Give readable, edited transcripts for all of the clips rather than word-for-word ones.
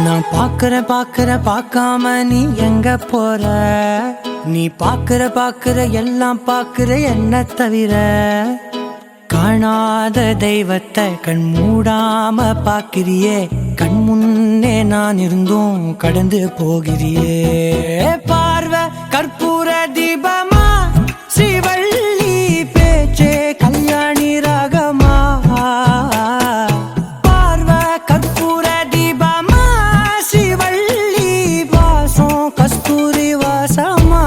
நான் பாக்குற பார்க்காம நீ எங்க போற? நீ பாக்குற எல்லாம் பாக்குற என்ன தவிர. காணாத தெய்வத்தை கண் மூடாம பாக்கிறியே, கண் முன்னே நான் இருந்தும் கடந்து போகிறியே. பார்வை கற்பூர தீபமா, ஸ்ரீவள்ளி பேச்சே கல்யாணி ராகமா. பார்வை கற்பூர தீபமா, ஸ்ரீவள்ளி வாசம் கஸ்தூரி வாசமா.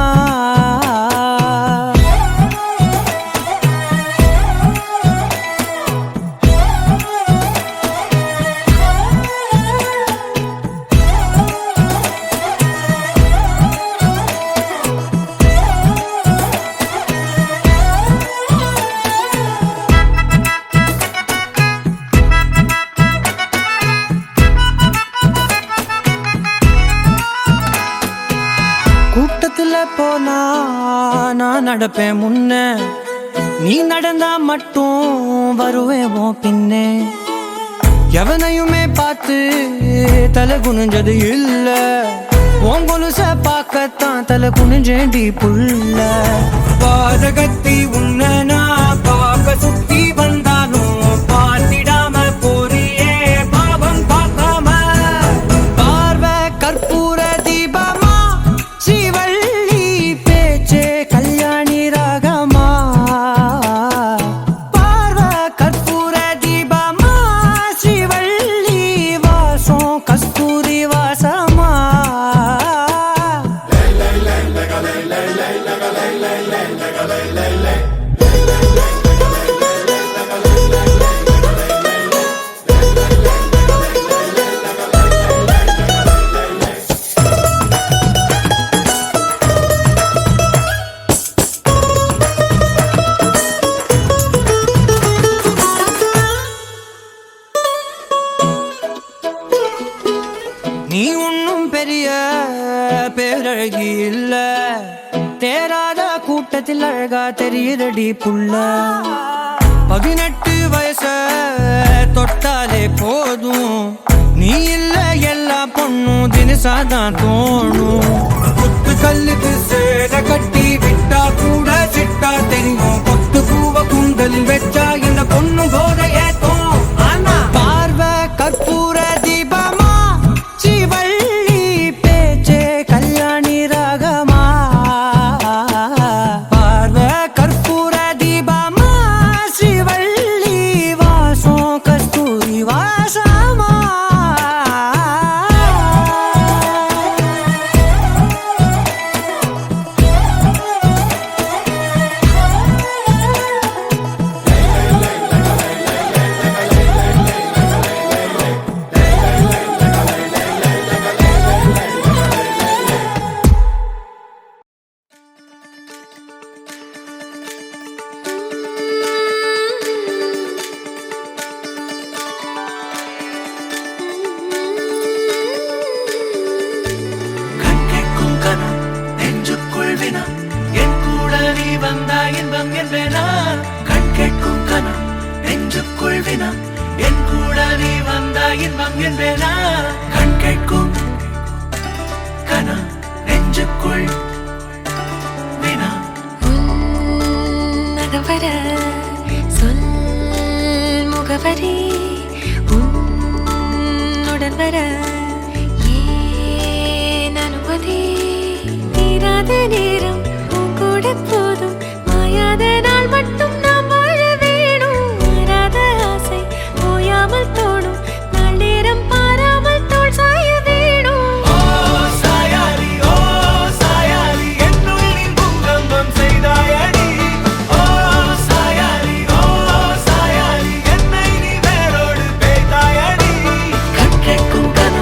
கூட்டத்துல போனா நான் நடப்பேன் முன்ன, நீ நடந்தா மட்டும் வருவேன் உன் பின்னே. எவனையுமே பார்த்து தலை குனிஞ்சது இல்ல, உன் கொலுச பார்க்கத்தான் தலை குனிஞ்சேண்டி புள்ள. பாதகத்தி உன்ன நான் பார்க்க சுத்தி வந்தாலும் பார்த்திடாம போறியே பாவம் பார்க்காம. பார்வை கற்பூர தீபமா, ஸ்ரீவள்ளி பேச்சே கல்யாணி ராகமா. பார்வை கற்பூர தீபமா, ஸ்ரீவள்ளி வாசம் கஸ்தூரி வாசமா. நீ ஒன்னும் பெரிய பேரழகி இல்ல, தேராத கூட்டத்தில் அழகா தெரியுதடி புள்ள. 18 வயச தொட்டாலே போதும், நீ இல்ல எல்லா பொண்ணும் தினசாதான் தோணும். கொத்து கல்லுக்கு சேர கட்டி விட்டா கூட சிட்டா தெரியும், கொத்து பூவ கூந்தலில் வச்சா இந்த பொண்ணு போத ஏத்தோம். பார்வை கற்பூர தீபமா, சிவள்ளி பேச்சே கல்யாணி ராகமா. பார்வை கற்பூர தீபமா, சிவள்ளி வாசம் கஸ்தூரி வாசமா. முகவரி உன்னுடன் வர ஏன் அனுமதி? தீராத நேரம் உன் கூட போதும், மாயாத நாள் மட்டும் நாம் வாழ வேணும். மாறாத ஆசை ஓயாமல் தோணும், நாள் நேரம் பாராமல் தோள் சாய வேணும். கண் கேட்கும் கனவு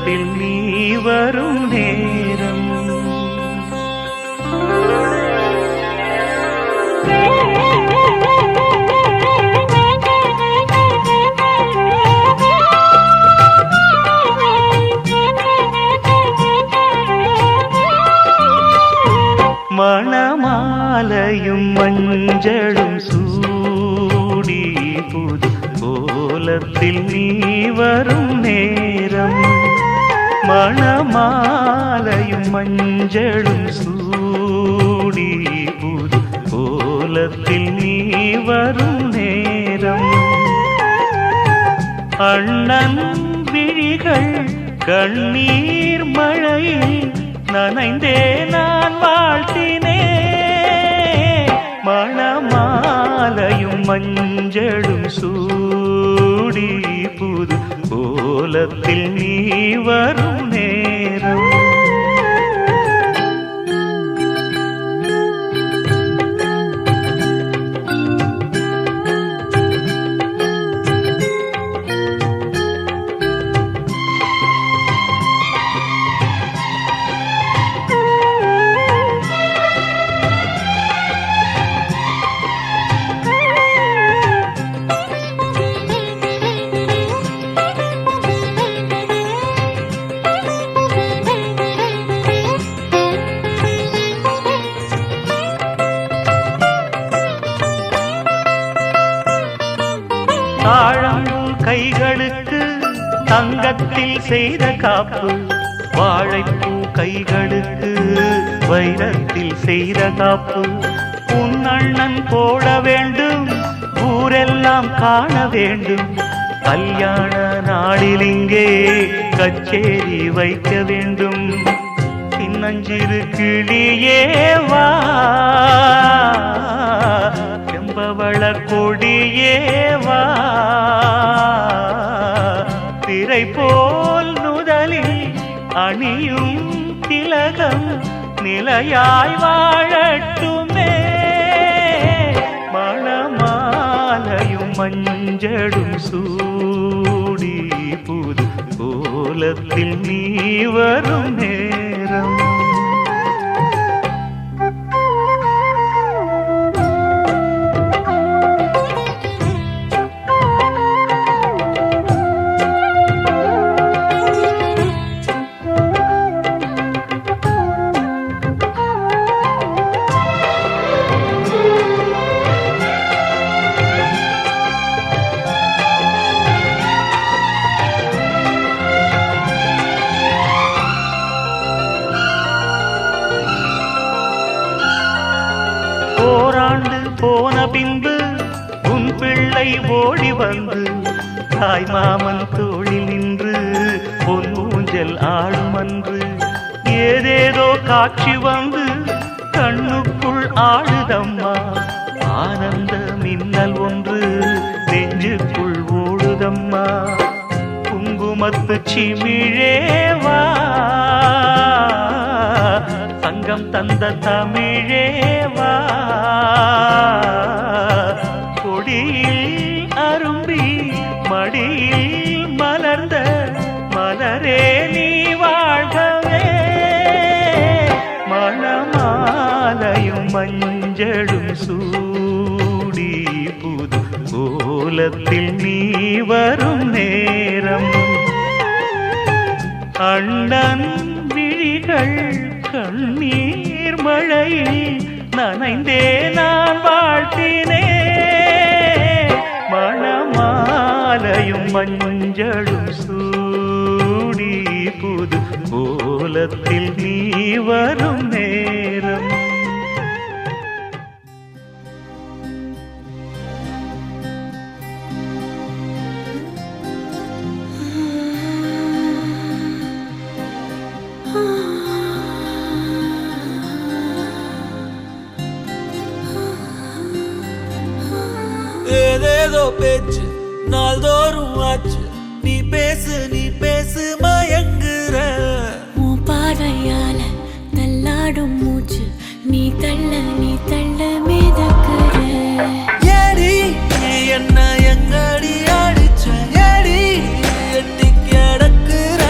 கோலத்தில் நீ வரும் நேரம் மணமாலையும் மஞ்சளும் சூடி புது கோலத்தில் நீ வரும் நேரம் மணமாலையும் மஞ்சளும் சூடி புது கோலத்தில் நீ வரும் நேரம் அண்ணன் விழிகள் கண்ணீர் மழையில் நனைந்தே நான் வாழ்த்தினே மணமாலையும் மஞ்சளும் சூடி புது கோலத்தில் நீ வரும் நேரம் தாழம்பூ கைகளுக்கு தங்கத்தில் செய்த காப்பு வாழைப்பூ கைகளுக்கு வைரத்தில் செய்த காப்பு உன் அண்ணன் போட வேண்டும் ஊரெல்லாம் காண வேண்டும் கல்யாண நாளில் இங்கே கச்சேரி வைக்க வேண்டும் சின்னஞ்சிறு கிளியே வா செம்பவள கொடியே வா திரை போல் நுதலில் அணியும் திலகம் நிலையாய் வாழட்டுமே மணமாலையும் மஞ்சளும் சூடி புது கோலத்தில் நீ வரும் நேரம் ஓராண்டு போன பின்பு உன் பிள்ளை ஓடி வந்து தாய் மாமன் தோளில் நின்று பொன் ஊஞ்சல் ஆடுமன்று ஏதேதோ காட்சி வந்து கண்ணுக்குள் ஆடுதம்மா ஆனந்த மின்னல் ஒன்று நெஞ்சுக்குள் ஓடுதம்மா குங்குமத்து சிமிழேவா சங்கம் தந்த தமிழேவா கொடியில் அரும்பி மடியில் மலர்ந்த மலரே நீ வாழ்கவே மணமாலையும் மஞ்சளும் சூடி புது கோலத்தில் நீ வரும் நேரம் அண்ணன் விழிகள் கண்ணீர் மழையில் நனைந்தே நான் வாழ்த்தினே மணமாலையும் மஞ்சளும் சூடி புது கோலத்தில் நீ வரும் நேரம் ஏதேதோ பேச்சு நாள்தோறும் ஆச்சு நீ பேசு மயங்குற உன் பார்வையால தள்ளாடும் மூச்சு நீ தள்ள மிதக்குற ஏடி நீ என்ன எங்கடி அடிச்ச ஏடி எட்டி கிடக்குற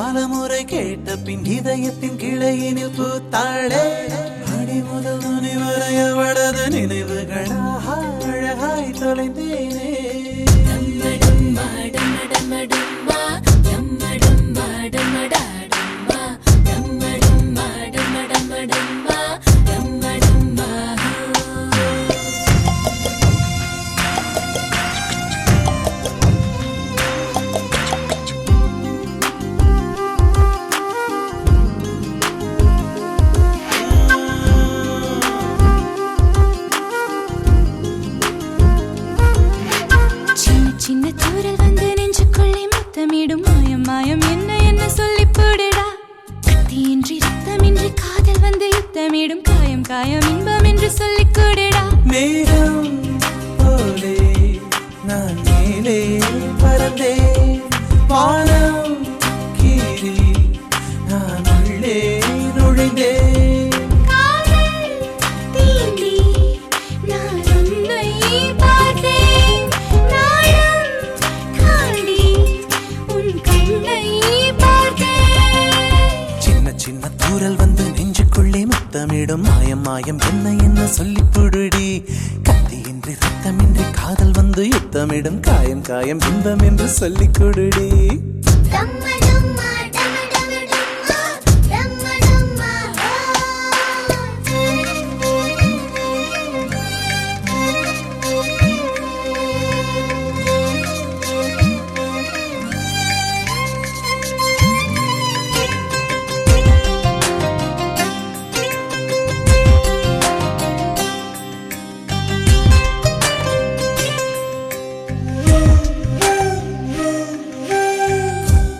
பலமுறை கேட்ட பின் இதயத்தின் கிளையினில் பூத்தாளே அடி முதல் நுனி வரை அவளது நினைவுகளாக அழகாய் தொலைந்தேனே சின்ன தூரல் வந்து நெஞ்சுக்குள்ளே முத்தமிடும் மாயம் மாயம் என்ன என்ன சொல்லி போடுடா கத்தியின்றி ரத்தமின்றி காதல் வந்து யுத்தமிடும் காயம் காயம் இன்பம் என்று சொல்லிக் கூடுடா மேகம் போலே நான் மேலே பறந்தே வானம் கீழே நான் உள்ளே நுழைந்தே தூரல் வந்து நெஞ்சுக்குள்ளே முத்தமிடும் மாயம் மாயம் என்ன என்ன சொல்லி புடுடி கத்தியின்றி ரத்தமின்றி காதல் வந்து யுத்தமிடும் காயம் காயம் இன்பம் என்று சொல்லி கொடுடி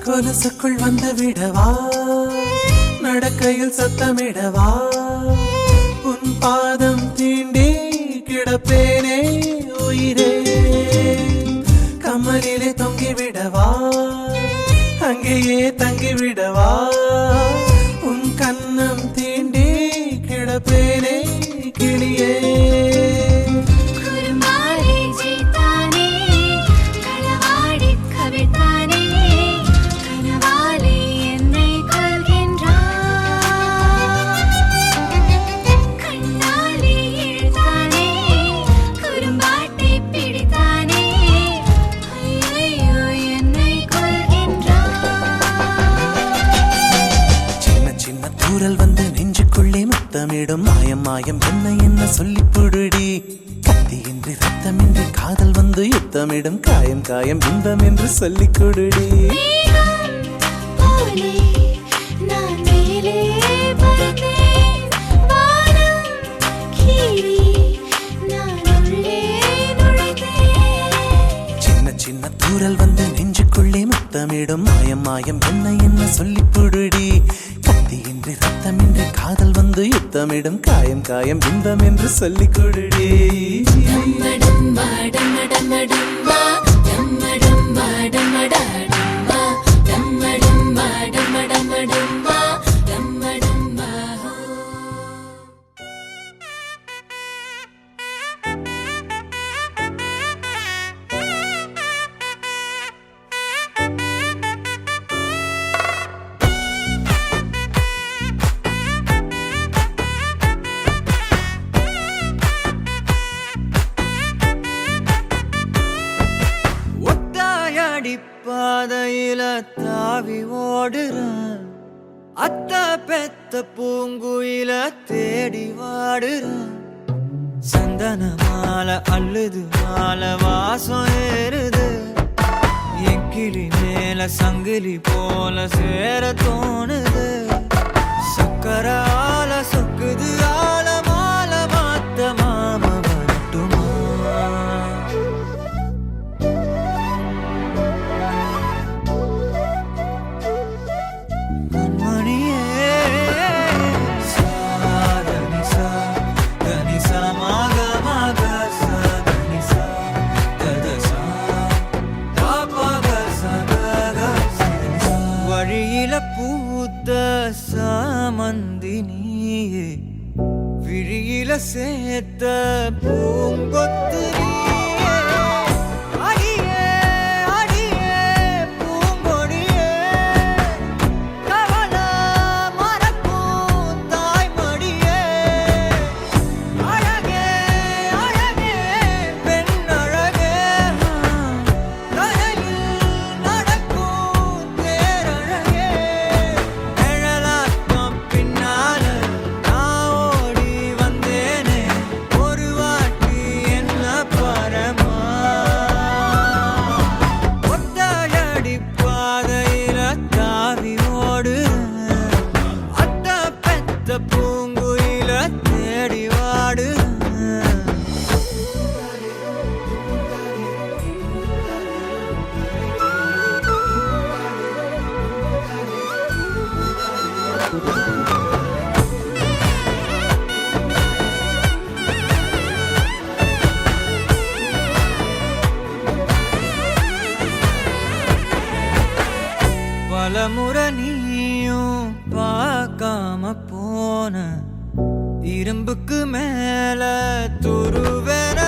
கொலுசுக்குள் வந்து விடவா நடக்கையில் சத்தமிடவா உன் பாதம் தீண்டி கிடப்பேனே உயிரே கமலிலே தொங்கி விடவா அங்கேயே தங்கி விடவா உன் கண்ணம் தீண்டி கிடப்பேனே கிளியே தூரல் வந்து நெஞ்சுக்குள்ளே முத்தமிடும் மாயம் மாயம் என்ன என்ன சொல்லி புடுடி கத்தியின்றி ரத்தமின்றி காதல் வந்து யுத்தமிடும் காயம் காயம் இன்பம் என்று சொல்லி கொடுடி சின்ன சின்ன தூரல் வந்து நெஞ்சுக்குள்ளே முத்தமிடும் மாயம் மாயம் என்ன என்ன சொல்லி புடுடி கத்தியின்றி ரத்தமின்றி காதல் வந்து யுத்தமிடும் காயம் காயம் இன்பம் என்று சொல்லி கொடுடி பாதையில தாவி ஓடுறான் அத்த பெத்த பூங்குயில தேடி வாடுறான் சந்தன மாலை அள்ளுது மாலை வாசம் ஏறுது என் கிளி மேல சங்கிலி போல சேர தோணுது சக்கர ஆல சொக்குது ஆல மாலை மாத்த மாம வரட்டுமா பூத்த சாமந்தினியே விழியில சேர்த்த பூங்கொத்து அடியே அடியே பூங்கொடியே பலமுறை நீயும் பார்க்காம போன இரும்புக்கு மேல துருவேன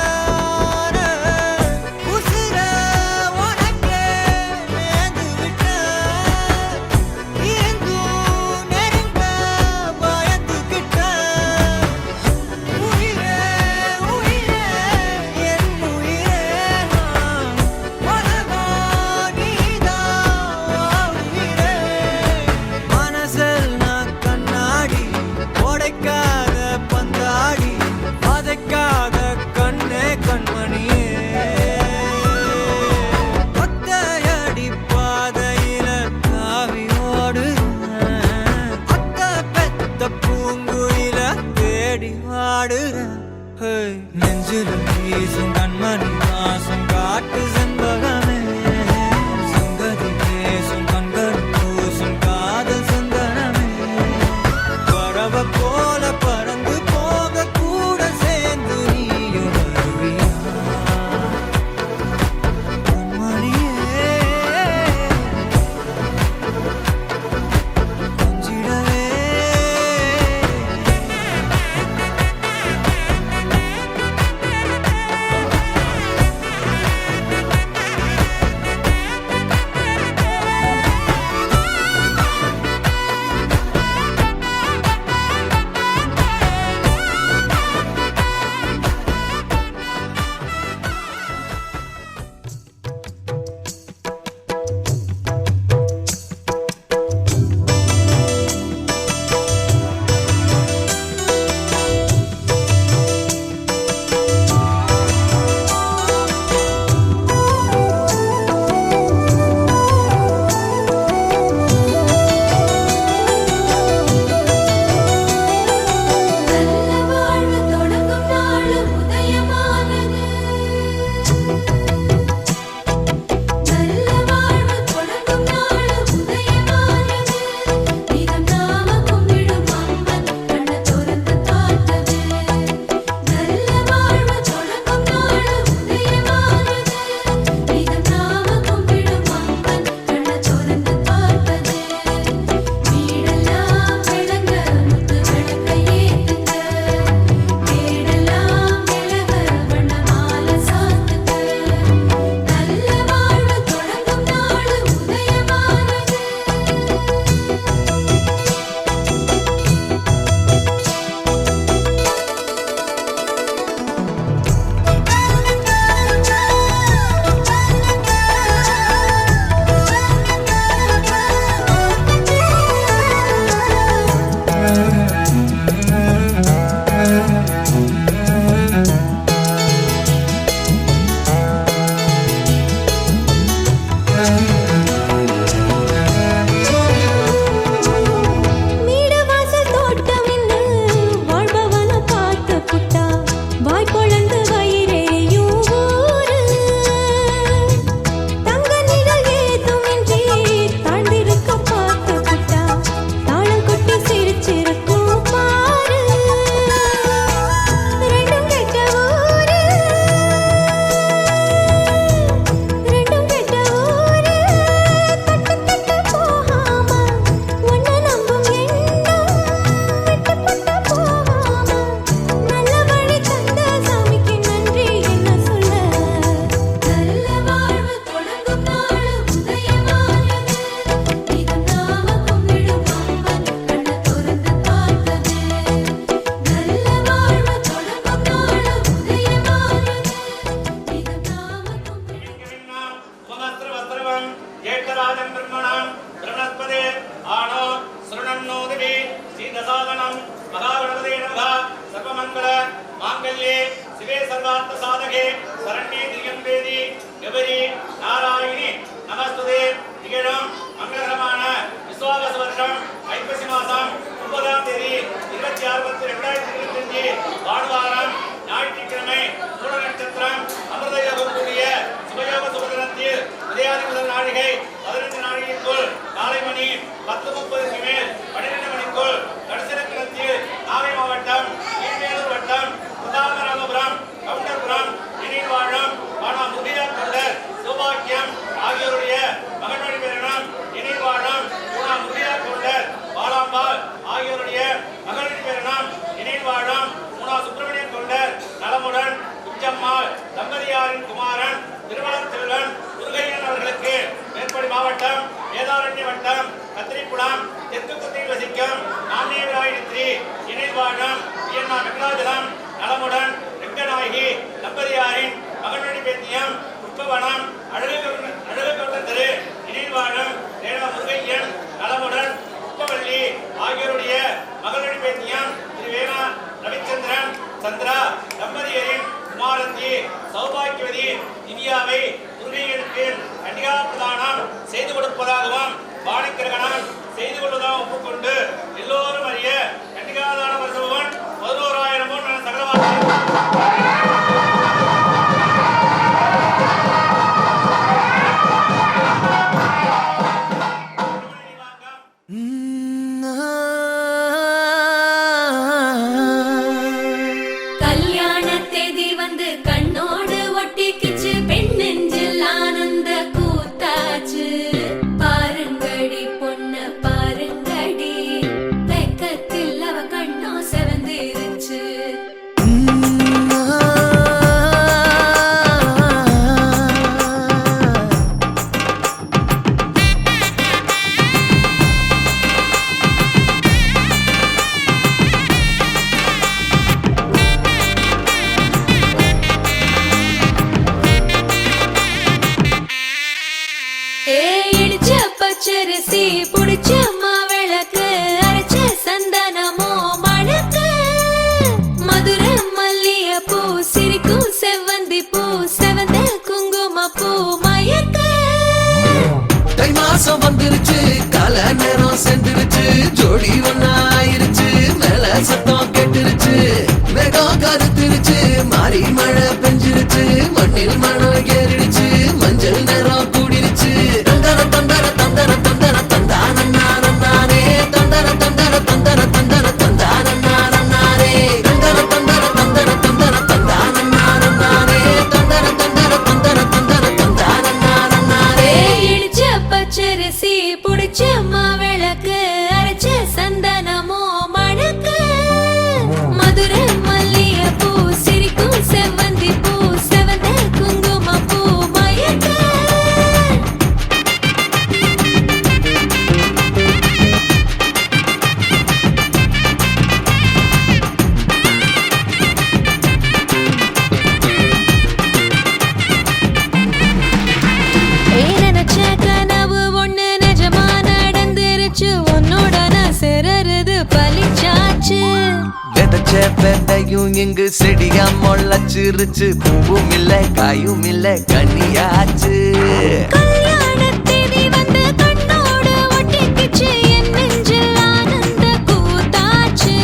நெஞ்சில் வீசும் கண்மணி வாசம் காட்டு செண்பகமே சங்கதி பேசும் கண்கள் பூசும் காதல் சந்தனமே பறவை போல பறந்து போக கூட சேர்ந்து நீயும் வருவியா கண்மணியே கொஞ்சிடவே நாழிகை 15 நாழிகைக்குள் காலை மணி 10:30க்கு மேல் 12 மணிக்குள் சந்திரா தம்பதியரின் குமாரத்தி சௌபாக்கியவதி திவ்யாவை முருகையின் கீழ் கன்னிகா பிரதானம் செய்து கொடுப்பதாகவும் பாணிக்கிரகணம் செய்து கொள்வதாக ஒப்புக்கொண்டு எல்லோரும் அறிய கன்னிகாதான வருஷவன் 11,000 சகலவாசி கல்யாண தேதி வந்து கண்ணோடு ஒட்டிக்கிச்சு பெண் நெஞ்சில் ஆனந்த கூத்தாச்சு பாருங்கடி பொண்ண பாருங்கடி வெக்கத்தில் அவ கண்ணோ செவந்திருச்சு இடிச்ச பச்சரிசி புடிச்ச மாவிளக்கு அரைச்ச சந்தனமோ மணக்கு மதுர மல்லிய பூ சிரிக்கும் செவ்வந்தி பூ செவந்த குங்கும பூ மயக்க தை மாசம் வந்துருச்சு கால நேரம் சென்றுருச்சு ஜோடி ஒன்னாயிருச்சு மேல சத்தம் கெட்டுருச்சு மேகம் கருத்துருச்சு மாறி மழை பெஞ்சிருச்சு மண்ணில் மணம் ஏறிடுச்சு மஞ்சள் நேரம் கூடிருச்சு தந்தர தந்தர தந்தர தந்தர தந்தானே தந்தர தந்தர தந்தர தந்தர தந்தானே தந்தர தந்தர தந்தர தந்தர தந்தானே தந்தர தந்தர தந்தர தந்தர தந்தானே இடிச்ச பச்சரிசி புடிச்ச மாவிளக்கு அரைச்ச சந்தனமோ மணக்கு மதுர மல்லிய பூ சிரிக்கும் செவ்வந்தி பூ செவந்த குங்கும பூ மயக்க நினைச்ச கனவு ஒண்ணு நிஜமா நடந்துருச்சு உன்னோட நான் சிறருது பலிச்சாச்சு விதைச்ச விதையும் இங்கு செடியா முளைச்சிருச்சு பூவும் இல்ல காயும் இல்ல கனியாச்சு கல்யாண தேதி வந்து கண்ணோடு ஒட்டிக்கிச்சு என் நெஞ்சில் ஆனந்த கூத்தாச்சு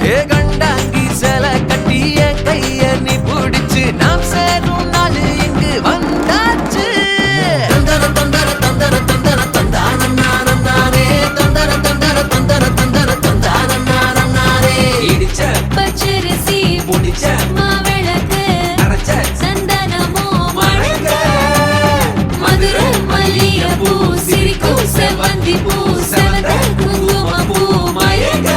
ஏ கண்டாங்கி சில கட்டிய கைய நீ பிடிச்சு நாம் சேரும் நாள் இங்கு வந்தாச்சு தந்தர தந்தர தந்தர தந்தர தந்தானே தந்தர தந்தர தந்தர தந்தர தந்தானே இடிச்ச பச்சரிசி புடிச்ச மாவிளக்கு அரைச்ச சந்தனமோ மணக்க மதுர மல்லிய பூ சிரிக்கும் செவ்வந்தி பூ செவந்த குங்கும பூ மயக்க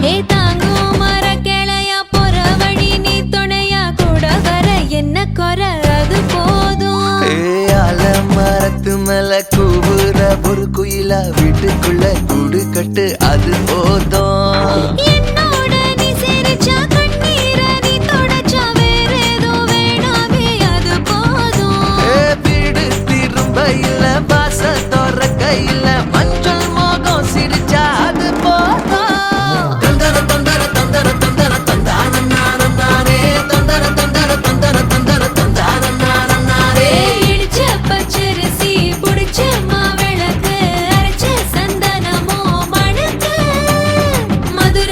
ஏ தாங்கும் மர கிளையா போற வழி நீ துணையா கூட வர என்ன குறை அது போதும் மரத்து மேல கூவுற ஒரு குயிலா வீட்டுக்குள்ள கூடு கட்டு அது போதும் என்னோட நீ சிரிச்சா கண்ணீர நீ தொடச்சா வேற ஏதோ வேணாமே அது போதும் வீடு திரும்ப இல்ல பாச தோற கையில மஞ்சள் மோகம் சிரிச்சா அது போதும் தந்தர தந்தர தந்தர தந்தர தந்தானே தந்தர தந்தர தந்தர தந்தர தந்தானே இடிச்ச பச்சரிசி புடிச்ச மாவிளக்கு அரைச்ச சந்தனமோ மணக்க மதுர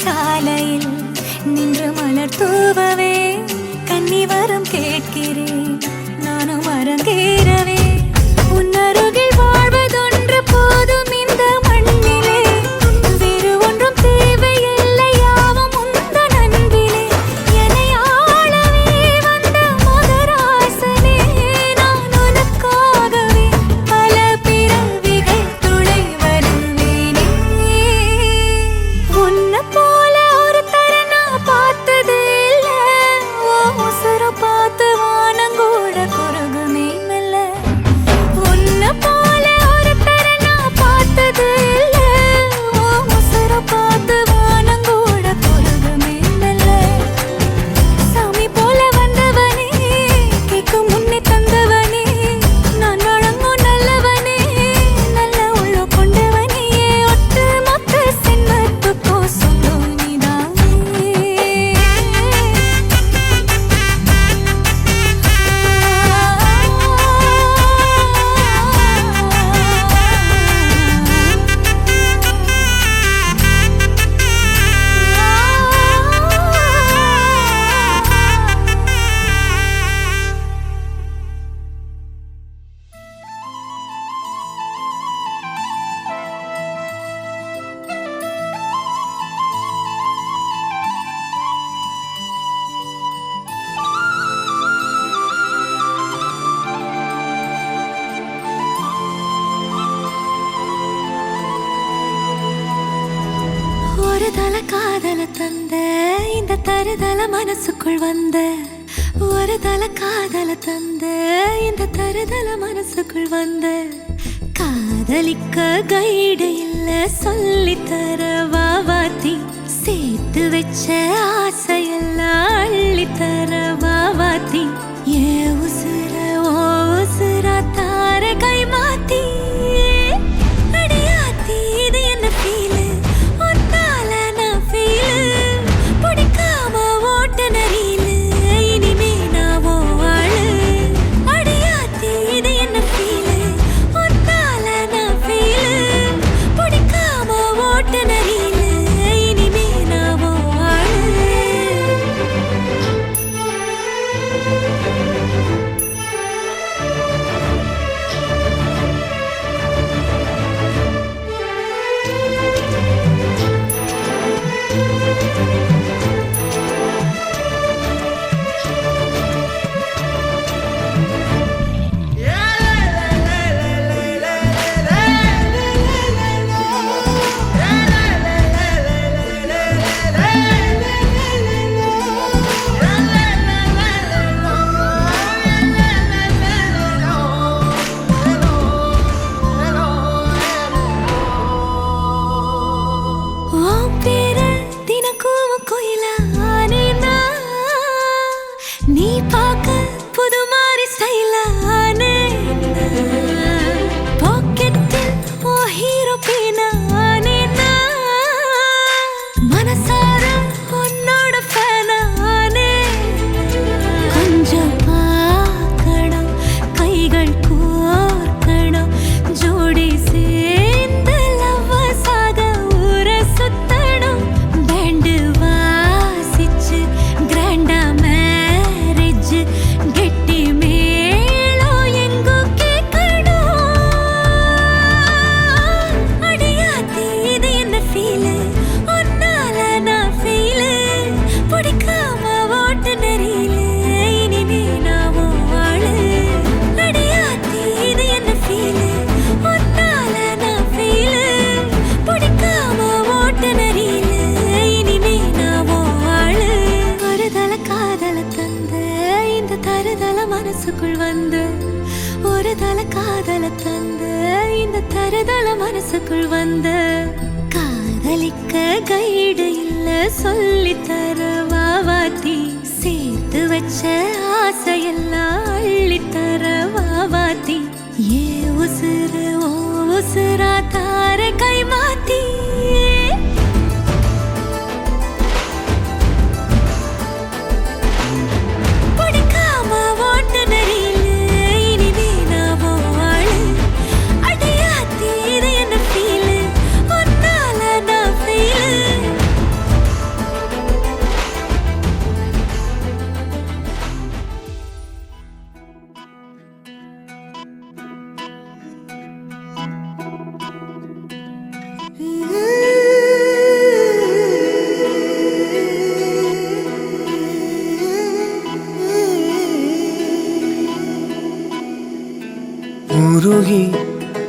சாலையில் நின்று மலர் தூவவே கன்னிவரம் கேட்கிறேன் நானும் அரங்கேறவே உன்னருகில் வாழ்வதொன்று போதும் இந்த மண்ணிலே வேறு ஒன்றும் தேவையில்லை யாவும் உந்தன் அன்பிலே என்னை ஆளவே வந்த மகராசனே நான் உனக்காகவே பல பிறவிகள் துணை வருவேனே உன்னை போல ஒரு தரனா பார்த்தது இல்ல ஓ உசுர பார்த்து வானங்கூட குறுகுமே மெல்ல உன்னை போல ஒரு தரனா பார்த்தது இல்ல ஓ உசுர பார்த்து வானங்கூட குறுகுமே மெல்ல சாமி போல வந்தவனே கேட்கும் முன்னே தந்தவனே நான் வழங்கும் நல்லவனே நல்ல உள்ள கொண்டவனே ஒட்டு மொத்த சின்னத்துக்கோ சொந்தம் நீதானே ஒரு தல காதல தந்த இந்த தருதல மனசுக்குள் வந்த ஒரு தல காதல தந்த இந்த தருதல மனசுக்குள் வந்த காதலிக்க கைடு இல்ல சொல்லி தர வாவாத்தி சேர்த்து வச்ச ஆசையெல்லாம் அள்ளி தர வாவாத்தி ஏ உசுர ஓ உசுரா தார கை மாத்தி அடியாத்தி இது என்ன ஃபீலு ஒன்னால நான் ஃபீலு பிடிக்காம ஓட்ட நரியிலு இனிமே நான் ஓ ஆளு அடியாத்தி இது என்ன ஃபீலு ஒன்னால நான் ஃபீலு பிடிக்காம ஓட்ட நரியிலு இனிமே நான் ஓ ஆளு உன் பேர தினக்கும் கோயிலா ஆனேனா நீ பார்க்க புது மாதிரி ஸ்டைலா ஆனேனா பாக்கெட்டில் ஓ ஹீரோ பேனா ஆனேனா மனசார உன்னோட ஃபேனா ஆனேனா கொஞ்சம் பார்க்கணும் கைகள் கோர்க்கணும் ஜோடி சேர்ந்து லவ்வர்ஸாக ஊரை சுத்தணும் பேண்டு வாசிச்சு கிராண்டா மேரேஜ் கெட்டி மேளம் எங்கோ கேட்கணும் அடியாத்தி இது என்ன ஃபீலு ஒன்னால நான் ஃபீலு பிடிக்காம ஓட்டு நெறியிலு இனிமே நான் ஓ ஆளு அடியாத்தி இது என்ன ஃபீலு ஒன்னால நான் ஃபீலு பிடிக்காம ஓட்டு நெறியிலு இனிமே நான் ஓ ஆளு ஒரு தல காதல தந்த இந்த தருதல மனசுக்குள் வந்து ஒரு தல காதல தந்த இந்த தருதல மனசுக்குள் வந்து காதலிக்க கைடு இல்ல சொல்லி தர வாவாத்தி சேர்த்து வச்ச ஆசையெல்லாம் அள்ளி தர வாவாத்தி ஏ உசுர ஓ உசுரா தார கை மாத்தி பிடிக்காம ஓட்ட நரியிலு இனிமே நான் ஓ ஆளு அடியாத்தி இது என்ன ஃபீலு ஒன்னால நான் ஃபீலு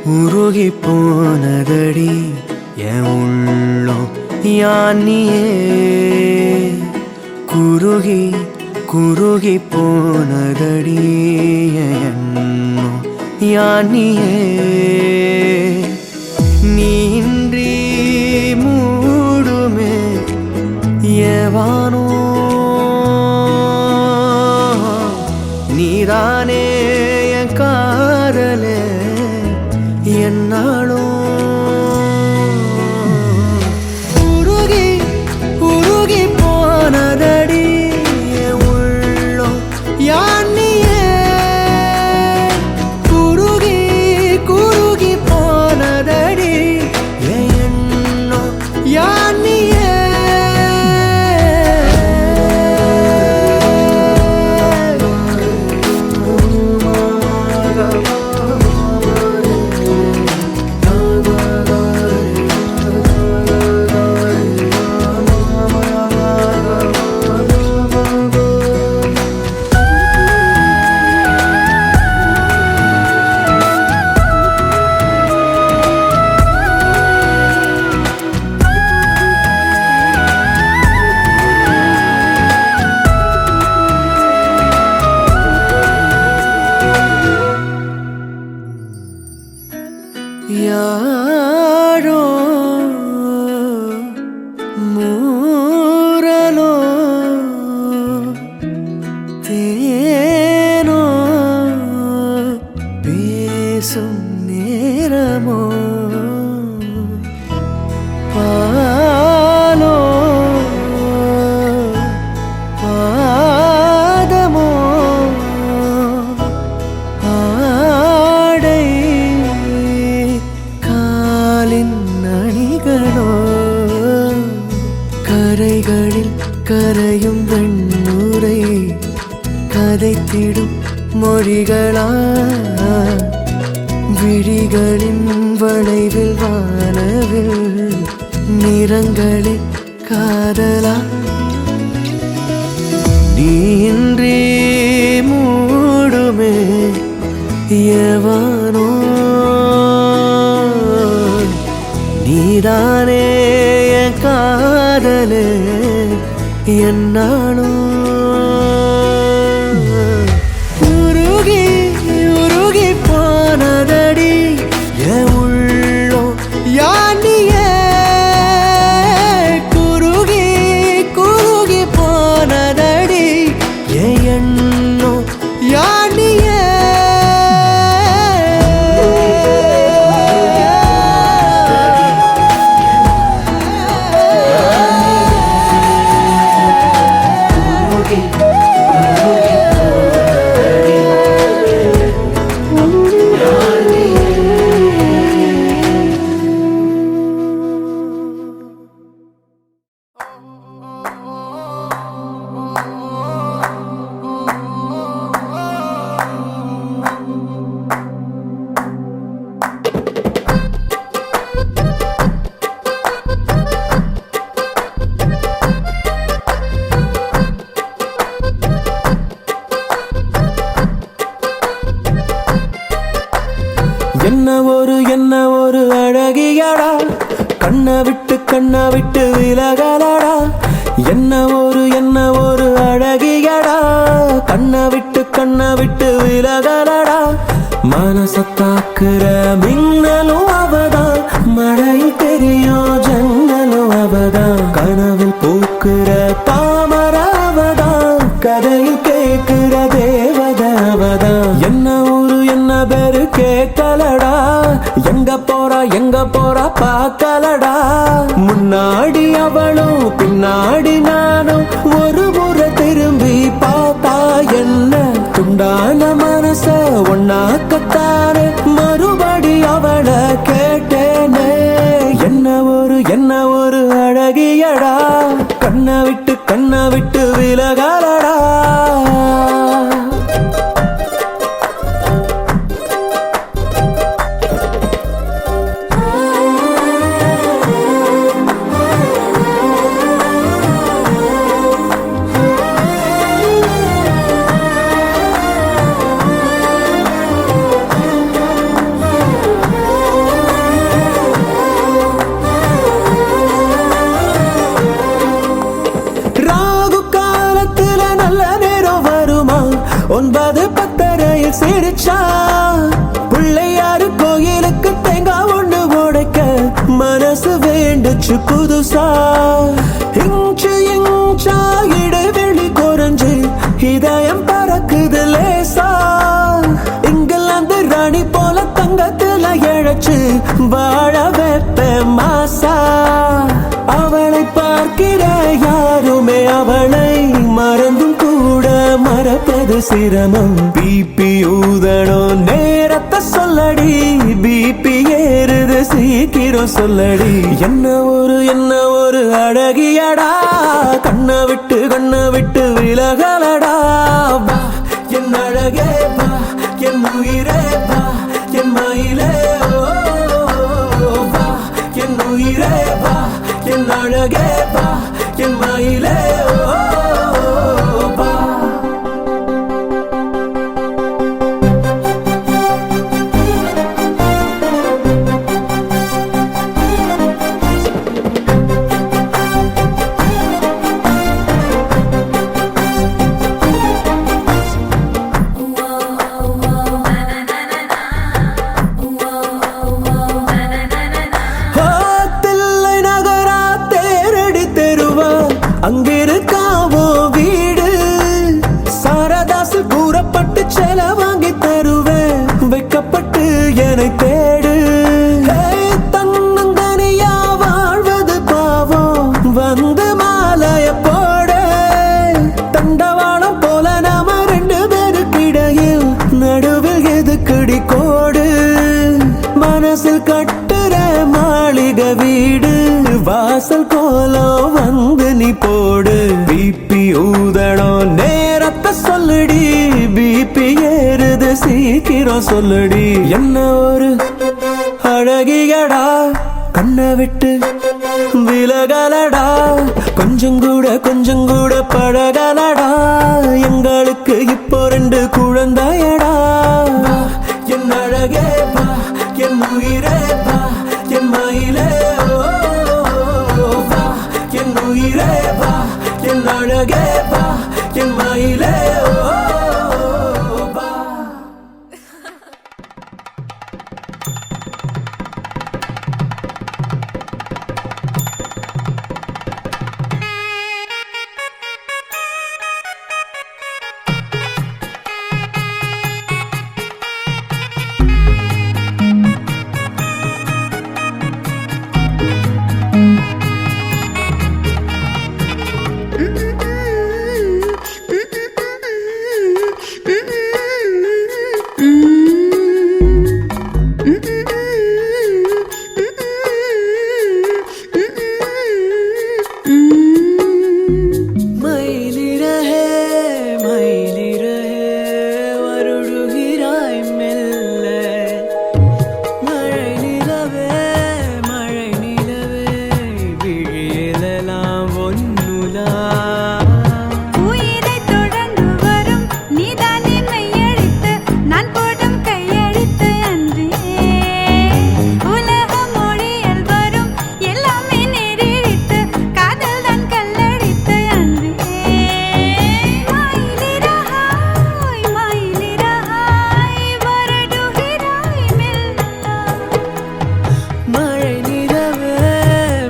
உருகி போனதடி என் உள்ளம் யானியே குருகி குருகி போனதடி என் எண்ணம் யானியே நீன்றி மூடுமே ஏவானோ நீதானே என் காதலே என்னாலும் உருகி உருகி போனதடி என் உள்ளம் யானியே குருகி குருகி போனதடி என் எண்ணம் யானியே யாரோ மூரலோ தேனோ பேசும் நேரமோ பாலோ பாதமோ ஆடை காலின் அணிகளோ கரைகளில் கரையும் வெண்ணுரை கதைத்திடும் மொழிகளா விழிகளின் வளைவில் வானவில் நிறங்களில் காதலா நீன்றி மூடுமே எவனோ நீதானே என் காதலே என்னாலும் உருகி உருகி போனதடி என் உள்ளம் யானியே குருகி குருகி போனதடி என் எண்ணம் யானியே என்ன ஒரு அழகியடா கண்ணை விட்டு விலகலடா என்ன ஒரு அழகியடா கண்ணை விட்டு விலகலடா மனசத்தாக்குற மின்னலும் அவதான் மழை தெரியும் ஜன்னலும் அவதான் கனவில் பூக்குற தாமர அவதான் கதையில் கேட்கிற தேவதாவதான் என்ன ஊரு என்ன பேரு கேட்கலடா எங்க போறா பார்க்கலடா முன்னாடி அவளும் பின்னாடி நானும் ஒரு முறை திரும்பி பார்த்தா என்ன துண்டான மனச ஒன்னாக்கத்தானே மறுபடி அவளை கேட்டேனே என்ன ஒரு அழகியடா கண்ணை விட்டு விலகலடா 9 10:30 சிரிச்சா பிள்ளையாரு கோயிலுக்கு தேங்காய் ஒண்ணு உடைக்க மனசு வேண்டுச்சு புதுசா இன்ச்சு இன்ச்சா இடைவெளி குறைஞ்சு இதயம் பறக்குது லேசா இங்கிலாந்து ராணி போல தங்கத்துல இழைச்சு வாழ வைப்ப மாசா அவளை பார்க்கிற யாருமே அவளை மறந்தும் கூட மறப்பது சிரமம் பிபி ஊதணும் நேரத்தை சொல்லடி பிபி ஏறுது சீக்கிரம் சொல்லடி என்ன ஒரு அழகியடா கண்ணை விட்டு விலகலடா வா என் அழகே வா என் உயிரே வா என் மயிலே வா என் உயிரே வா என் அழகே வா என் மயிலே வா அங்கிருக்காவோ வீடு சாரதாசு கூறப்பட்டு செல வாங்கி தருவேன் வைக்கப்பட்டு என்னை தேடு தன்னந்தனியா வாழ்வது பாவம் வந்து மாலைய போட தண்டவாளம் போல நாம 2 பேருக்கிடையில் நடுவில் எதுக்குடி கோடு மனசில் கட்டுற மாளிகை வீடு வாசல் கோலம் வந்து நீ போடு பிபி ஊதணும் நேரத்தை சொல்லுடி பிபி ஏறுது சீக்கிரம் சொல்லுடி என்ன ஒரு அழகியடா கண்ணை விட்டு விலகலடா கொஞ்சம் கூட பழகலடா எங்களுக்கு இப்போ 2 குழந்தையடா என் அழகே வா என் உயிரே வா என் மயிலே என் உயிரே வா என் அழகே வா என் மயிலே வா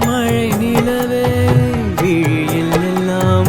மழை நிலவே விழியில் எல்லாம்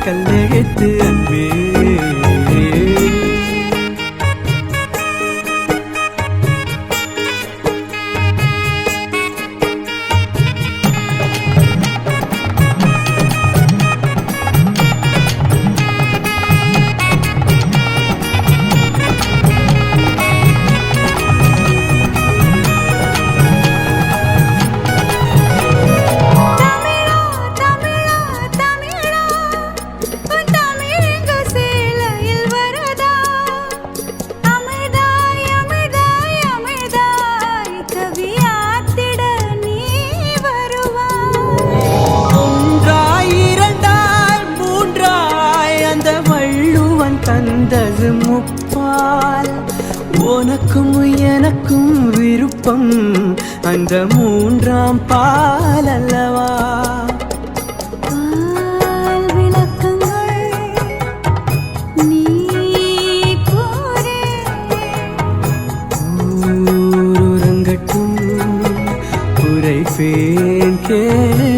கல்லெழுத்து அன்பே. தந்தது முப்பால் உனக்கும் எனக்கும் விருப்பம் அந்த மூன்றாம் பால் அல்லவா. ஊரங்கட்டும் உரைப்பேன் கேளு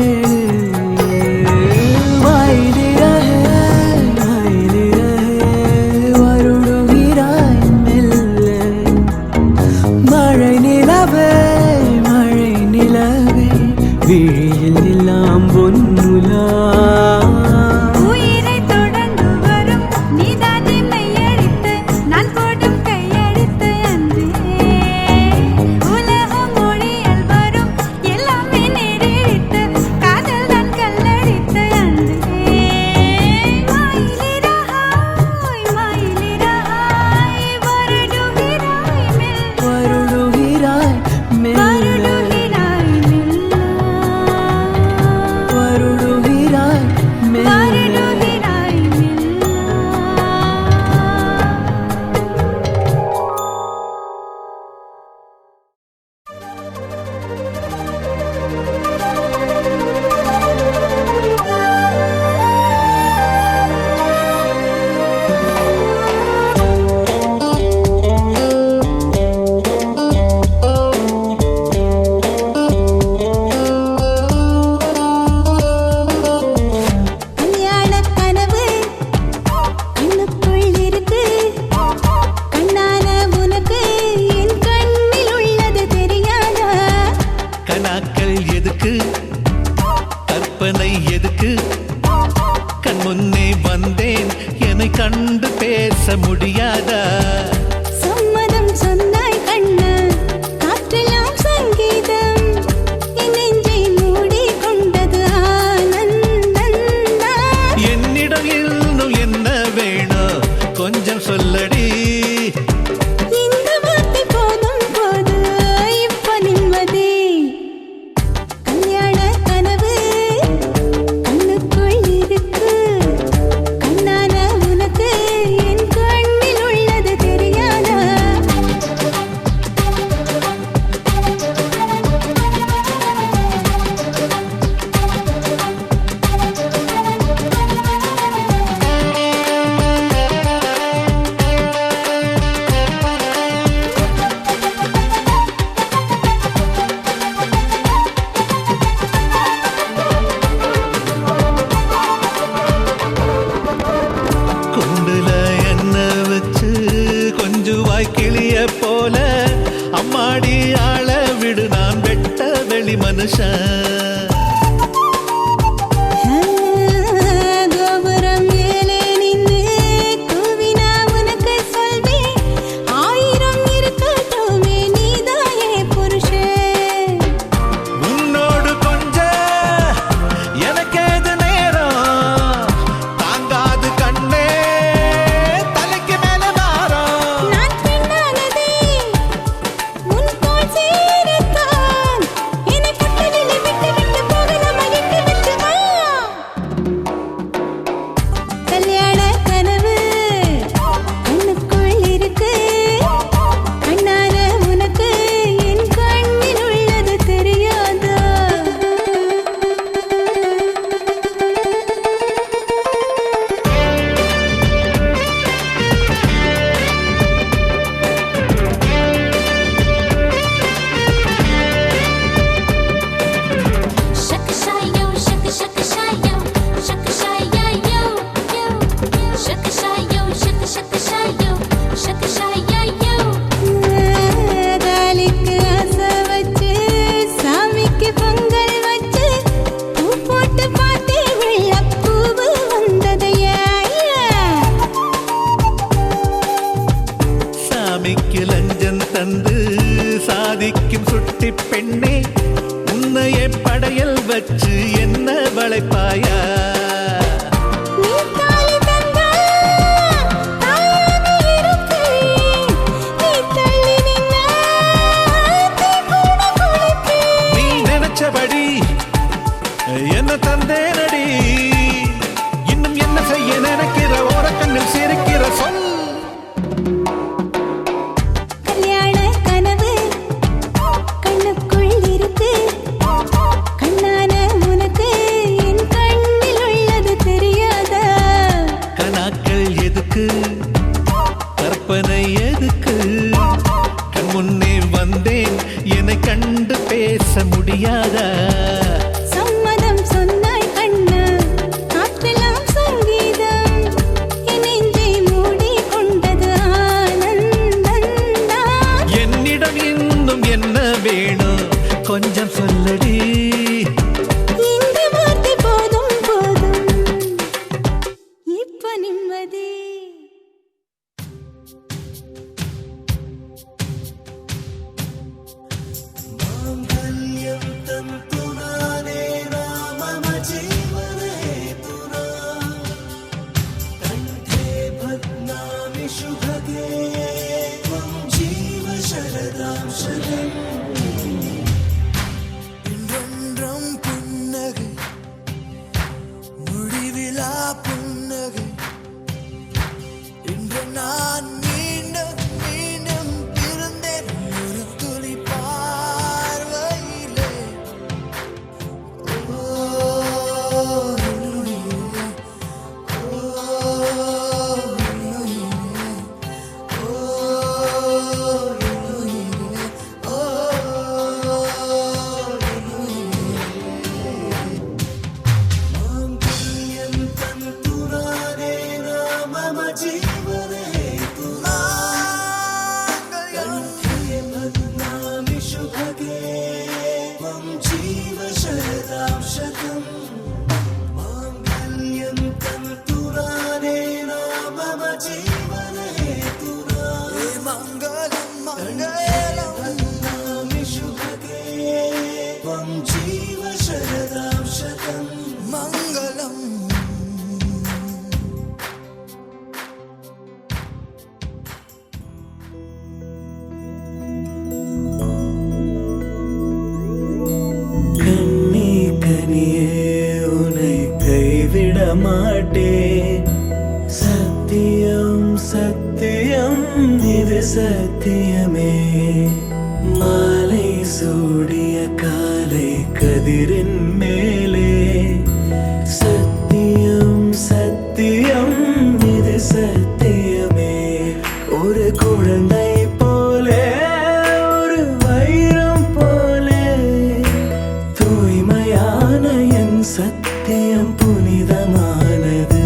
விழியில் எல்லாம் பொன்னுலா. உயிரை தொடர்ந்து வரும் நீதானே மையடித்து நான் போடும் கையடித்து அன்றே உலகம் மொழியில் வரும் எல்லாமே நேரிழித்து காதல் தான் கல்லடித்து அன்றே மயிலிரஹாய் மயிலிரஹாய் வருடுகிறாய் மெல்ல வருடுகிறாய் மெல்ல கண்டு பேச முடியாதா. சம்மதம் சொன்னாய் கண்ணா காற்றெல்லாம் சங்கீதம் என் நெஞ்சை மூடி கொண்டது ஆனந்தந்தா. என்னிடம் இன்னும் என்ன வேணும் கொஞ்சம் சொல்லடி. இந்த வார்த்தை போதும் போது இப்ப நிம்மதி. கல்யாண கனவு கண்ணுக்குள் இருக்கு கண்ணான உனக்கு என் கண்ணில் உள்ளது தெரியாதா. குண்டுல என்ன வச்சு கொஞ்சுவாய் கிளிய போல அம்மாடி ஆள விடு நான் வெட்ட வெளி மனுஷன். கோபுரம் மேலே நின்று கூவினா உனக்கு சொல்வேன் 1000 இருக்கட்டுமே நீதாயே புருஷன். உன்னோடு கொஞ்ச எனக்கேது நேரம் தாங்காது கண்ணே தலைக்கு மேல மாறும். நான் பெண்ணானதே உன் போல் சேரத்தான் என்னை கொட்டலில் விட்டு விட்டு சத்தியமே மாலை சூடிய காலை கதிரின் மேலே சத்தியம் சத்தியம் இது சத்தியமே ஒரு குழந்தை போலே ஒரு வைரம் போலே தூய்மையான என் சத்தியம் புனிதமானது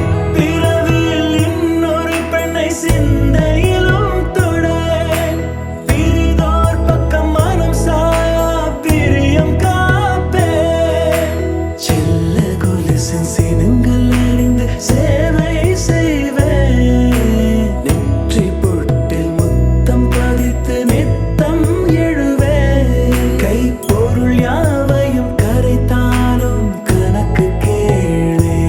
இப்பிறவியில் இன்னொரு பெண்ணை சிந்தையிலும் தொட பிரிதோர் பக்கம் மனம் சாயா பிரியம் காப்பே செல்ல கொலுசின் சினங்கள் அறிந்து சேவை செய்வேன் நெற்றி பொட்டில் முத்தம் பதித்து நித்தம் எழுவேன் கைப்பொருள் யாவையும் கரைத்தாலும் கணக்கு கேளே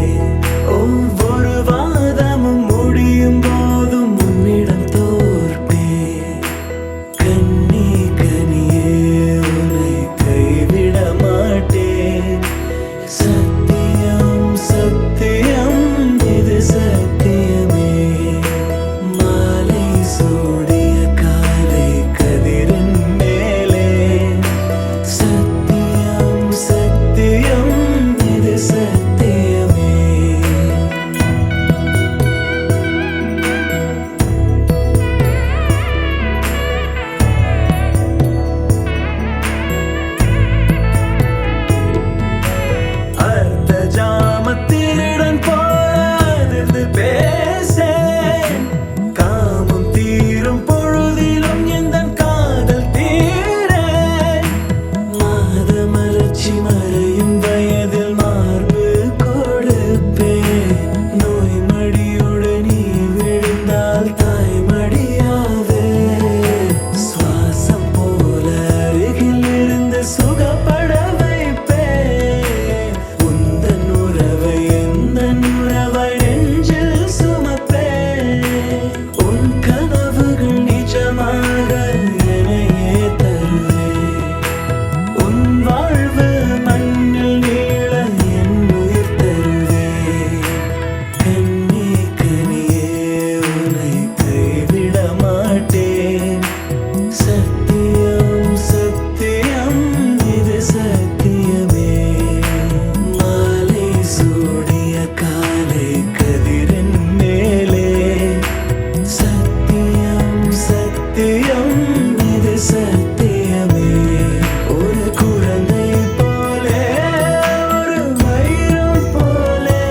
ஒவ்வொரு வாதமும் முடியும் போதும் உன்னிடம் தோற்பே கண்ணி கனியே உன்னை கைவிட மாட்டேன் சத்தியம் சத்தியம் இது சத்தியமே மாலை சூடிய காலை கதிரின் மேலே சத்தியம் சத்தியம் இது சத்தியமே அர்த்த ஜாமத்தினுடன் போராது பேசேன் காமம் தீரும் பொழுதிலும் எந்தன் காதல் தீரேன் மாத மலர்ச்சி மறையும் வயதில் மார்பு கொடுப்பேன் நோய் மடியோடு நீ விழுந்தால் தாய்மடியாவே சுவாசம் போல அருகில் இருந்து சுகப்பட வைப்பேன் உந்தன் உறவை எந்தன் உறவை நெஞ்சில் சுமப்பேன் உன் கனவுகள் நிஜமாக என்னையே தருவேன் உன் வாழ்வு மண்ணில் நீள என் உயிர் தருவேன் கண்ணி கனியே உன்னை கைவிட மாட்டேன் சத்தியம் சத்தியம் இது சத்தியமே மாலை சூடிய காலை கதிரின் மேலே சத்தியம் சத்தியம் இது சத்தியமே ஒரு குழந்தை போலே ஒரு வைரம் போலே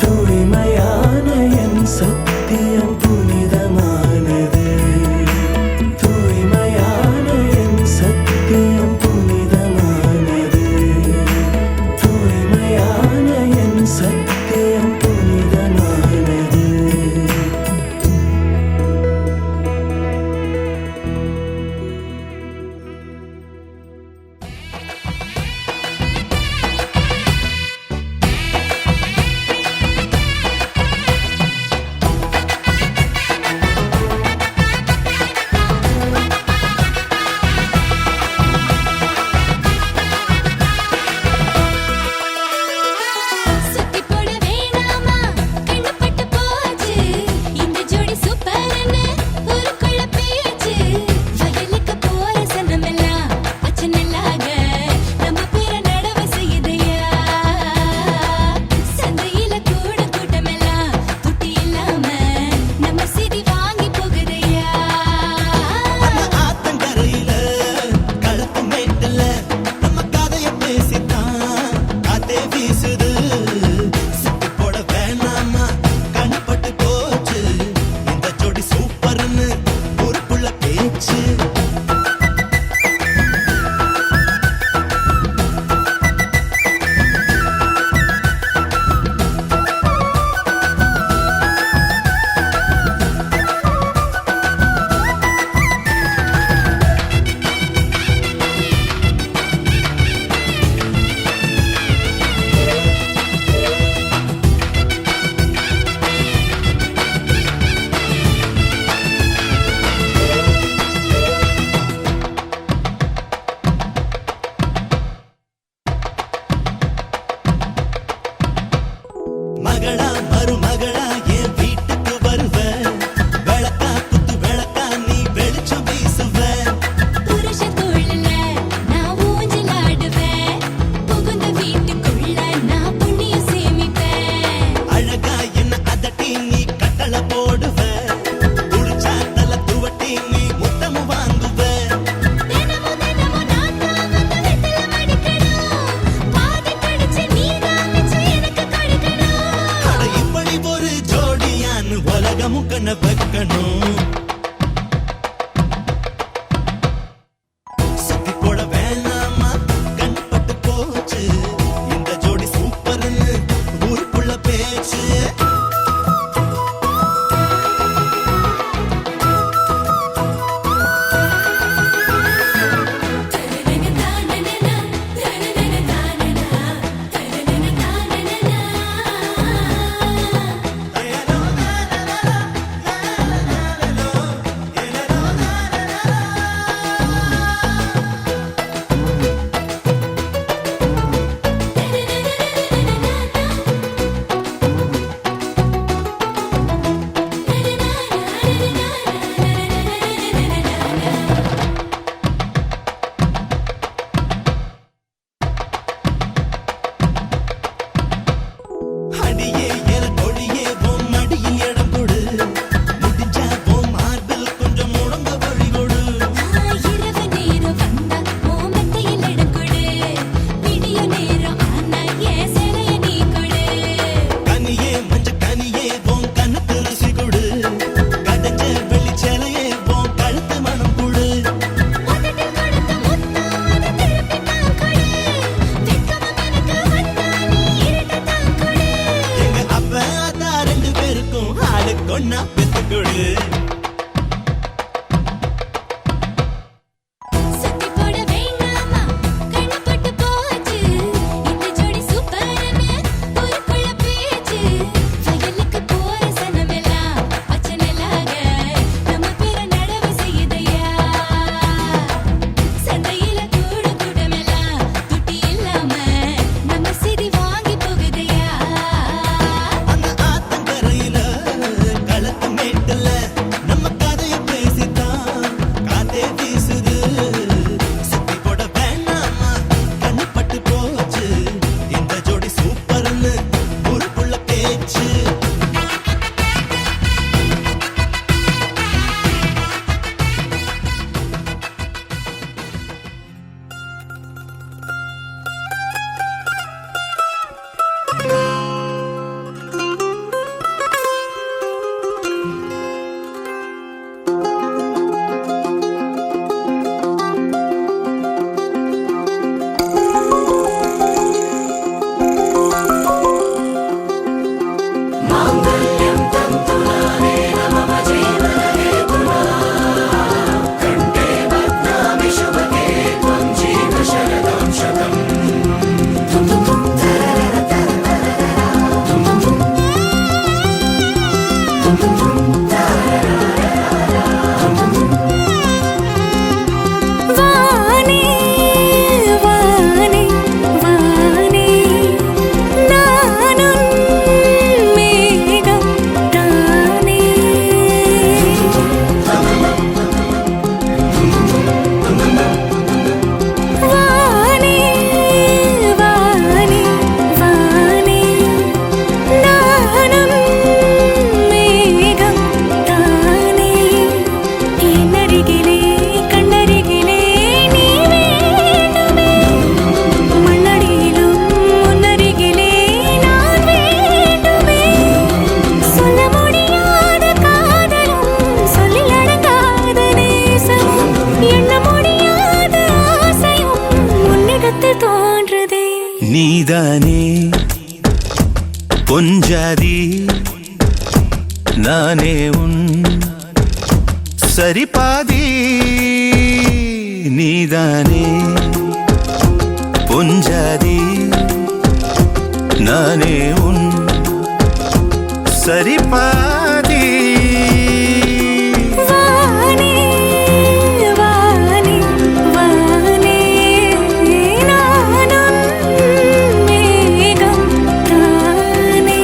தூய்மையான என் சத்தியம் புனிதமானது தூய்மையான என் சத்தியம் புனிதமானது தூய்மையான என் சத்தியம் புனிதமானது ஜட போடுவ குடிச்சா தல துவட்டி நீ முத்தமும் வாங்குவ தினமும் தினமும் நான் தான் வந்து வெத்தல மடிக்கணும் பாதி கடிச்சு நீ தான் மிச்சம் எனக்கு கொடுக்கணும் அட இப்படி ஒரு ஜோடியான்னு உலகமும் கண்ண வைக்கணும் சுத்தி போட வேணாமா கண்பட்டு போச்சு இந்த ஜோடி சூப்பர்னு ஊருக்குள்ள பேச்சு அடியே என கொடியே உன் மடியில் இடம் கொடு முடிஞ்சா உன் மார்பில் கொஞ்சம் முடங்க வழி கொடு இரவு நேரம் வந்தா ஓமத்தையில் இடம் கொடு விடிய நேரம் ஆனா என் சிலைய நீ கொடு கனியே மஞ்ச கனியே உன் கண்ணுக்கு ருசி கொடு கடைஞ்ச வெளிச்சலையே உன் கழுத்து மனம் கொடு உதட்டில் கொடுத்த முத்தம் அதை திருப்பி தான் கொடு வெட்கமும் எனக்கு வந்தா நீ இருட்டத்தான் கொடு எங்க அப்ப அத்தா ரெண்டு பேருக்கும் ஆளுக்கு ஒண்ணா பெத்து கொடு சுத்தி போட வேண்டாமா கண்ணப்பட்டு போச்சு இந்த ஜோடி சூப்பர்னு ஊருக்குள்ள பேச்சு வயலுக்கு போற சனமெல்லாம் பச்சனலாக நம்ம பேர நடவு செய்யுதையா சந்தையில கூடு கூடமெல்லாம் துட்டி இல்லாம நம்ம சிதி வாங்கி போகுதையா அந்த ஆத்தங்கரையில களத்து மேட்டுல நம்ம கதைய பேசித்தான் காத்தே வீசுது சுத்தி போட வேணாமா கண்ணுப்பட்டு போச்சு இந்த ஜோடி சூப்பர்னு ஊருக்குள்ள பேச்சு வானே வானே வானே நானும் மேகம் தானே வானே வானே வானே நானும் மேகம் தானே என்னருகிலே கண்ணருகிலே நீ வேண்டுமே மண்ணடியிலும் முன்னருகிலே நான் வேண்டுமே சொல்ல முடியாத காதலும் சொல்லில் அடங்காத நேசமும் எண்ண முடியாத ஆசையும் உன்னிடத்தில் தோன்றுதே நீதானே பொஞ்சாதி நானே உன் சரிபாதி நீதானே பொஞ்சாதி நானே உன் சரிபாதி வானே வானே வானே நானும் மேகம் தானே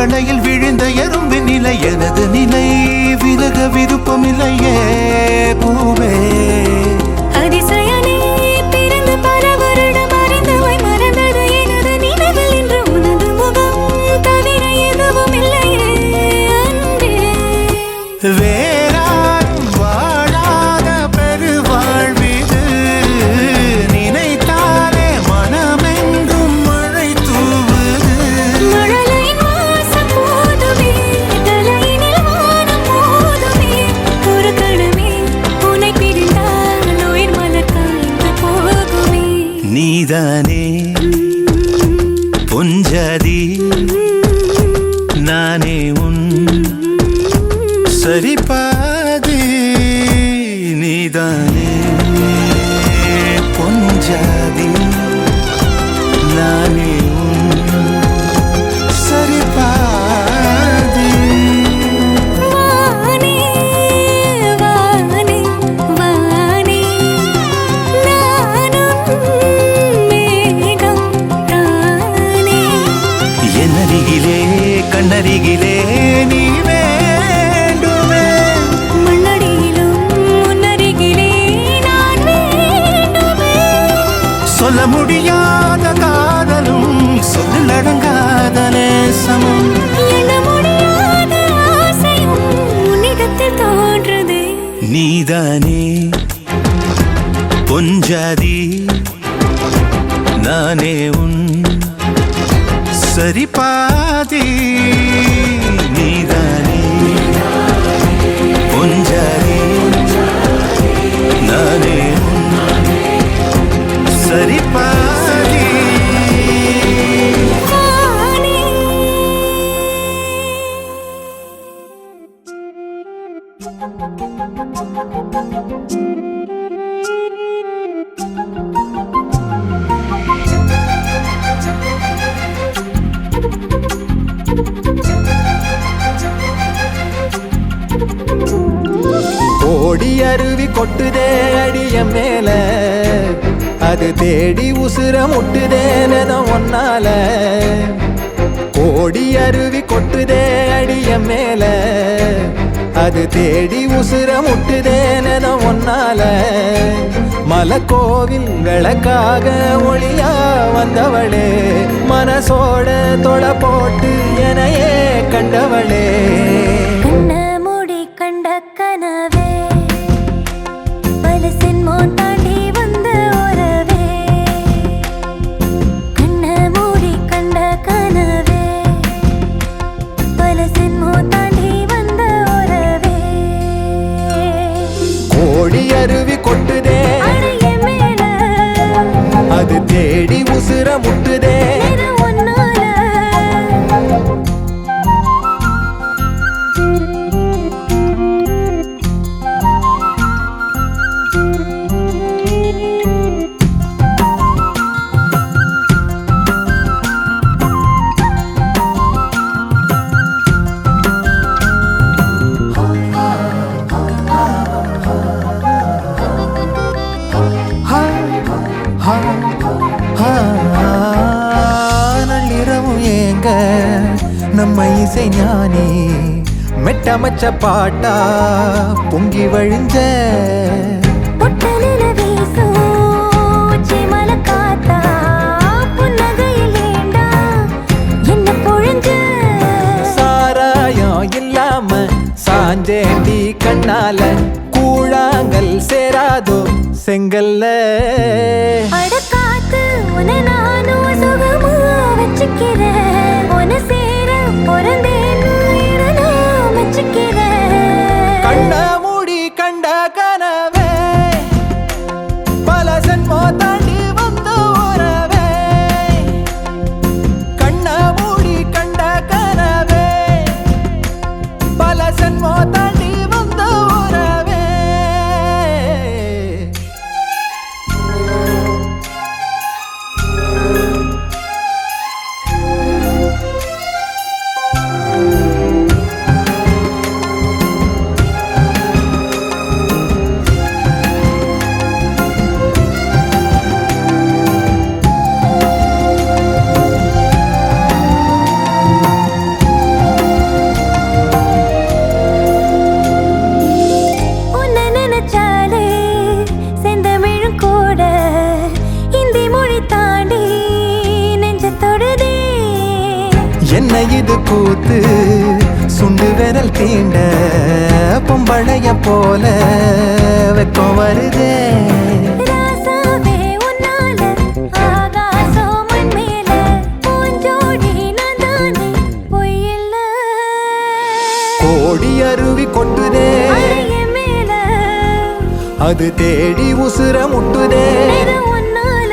வலையில் விழுந்த எறும்பு நிலை எனது நிலை விலக விருப்பமில்லையே பூவே அதிசயனே பிறந்து பல வருடம் அறிந்தவை மறந்தது எனது நினைவில் இன்று உனது முகம் தவிர எதுவும் இல்லையே அன்பே வேறாரும் வாழாத பெருவாழ்விது நினைத்தாலே மனமெங்கும் மழை தூவுது மழலையின் வாசம் போதுமே தலையினில் வானம் போதுமே ஒரு கணமே உன்னை பிரிந்தால் உயிர் மலர் காய்ந்து போகுமே நீதானே பொஞ்சாதி நானே உன் சரிபாதி நீதானே பொஞ்சாதி நானே உன் சரிபாதி வானே வானே வானே நானும் மேகம் தானே என்னருகிலே கண்ணருகிலே நீ வேண்டுமே மண்ணடியிலும் முன்னருகிலே நான் வேண்டுமே சொல்ல முடியாத காதலும் சொல்லடங்காத நேசமும் எண்ண முடியாத ஆசையும் உன்னிடத்தில் தோன்றுதே நீதானே பொஞ்சாதி நானே உன் சரிபாதி நீதானே பொஞ்சாதி நானே உன் சரிபாதி வானே ஓடி அருவி கொட்டுதே அடிய மேல அது தேடி உசுர முட்டுதேன ஒன்னால ஓடி அருவி கொட்டுதே அடிய மேல அது தேடி உசுர முட்டுதேன ஒன்னால மலக்கோவில் விளக்காக ஒளியா வந்தவளே மனசோட தொலை போட்டு எனையே கண்டவளே கண்ண மூடி கண்ட கனவே பல சின்மோ தாண்டி வந்த உறவே கண்ண மூடி கண்ட கனவே பல சின்மோ தாண்டி வந்த உறவே ஓடி அருவி கொட்டுதே அடைய மேல அது தேடி உசுர முட்டுதே இது ஒன்னால நள்ளிரவும் ஏங்க நம்ம இசை ஞானி மெட்டமச்ச பாட்டா பொங்கி வழிஞ்ச பொட்டலில வீசும் உச்சி மலை காத்தா புன்னகையில் ஏண்டா என்ன பொழிஞ்ச சாராயம் இல்லாம சாஞ்சேண்டி கண்ணால கூழாங்கல் சேராதோ செங்கல்ல அடக்காத்து உன நானும் சுகமா வச்சுக்கிறேன் உன சேர பிறந்தேன்னு நான் வச்சுக்கிறேன் கண்ண மூடி கண்ட கனவே பல சென்மோ தாண்டி வந்த உறவே கண்ண மூடி கண்ட கனவே பல சென்மோ தாண்டி வந்த உறவே தீண்ட பொம்பளைய போல வெக்கம் வருதே. ராசாவே உன்னால ஆகாசம் மண் மேல பூஞ்சோடி நான் தானே பொய்யில்ல. கோடி அருவி கொட்டுதே அடைய மேல அது தேடி உசுர முட்டுதே. இது உன்னால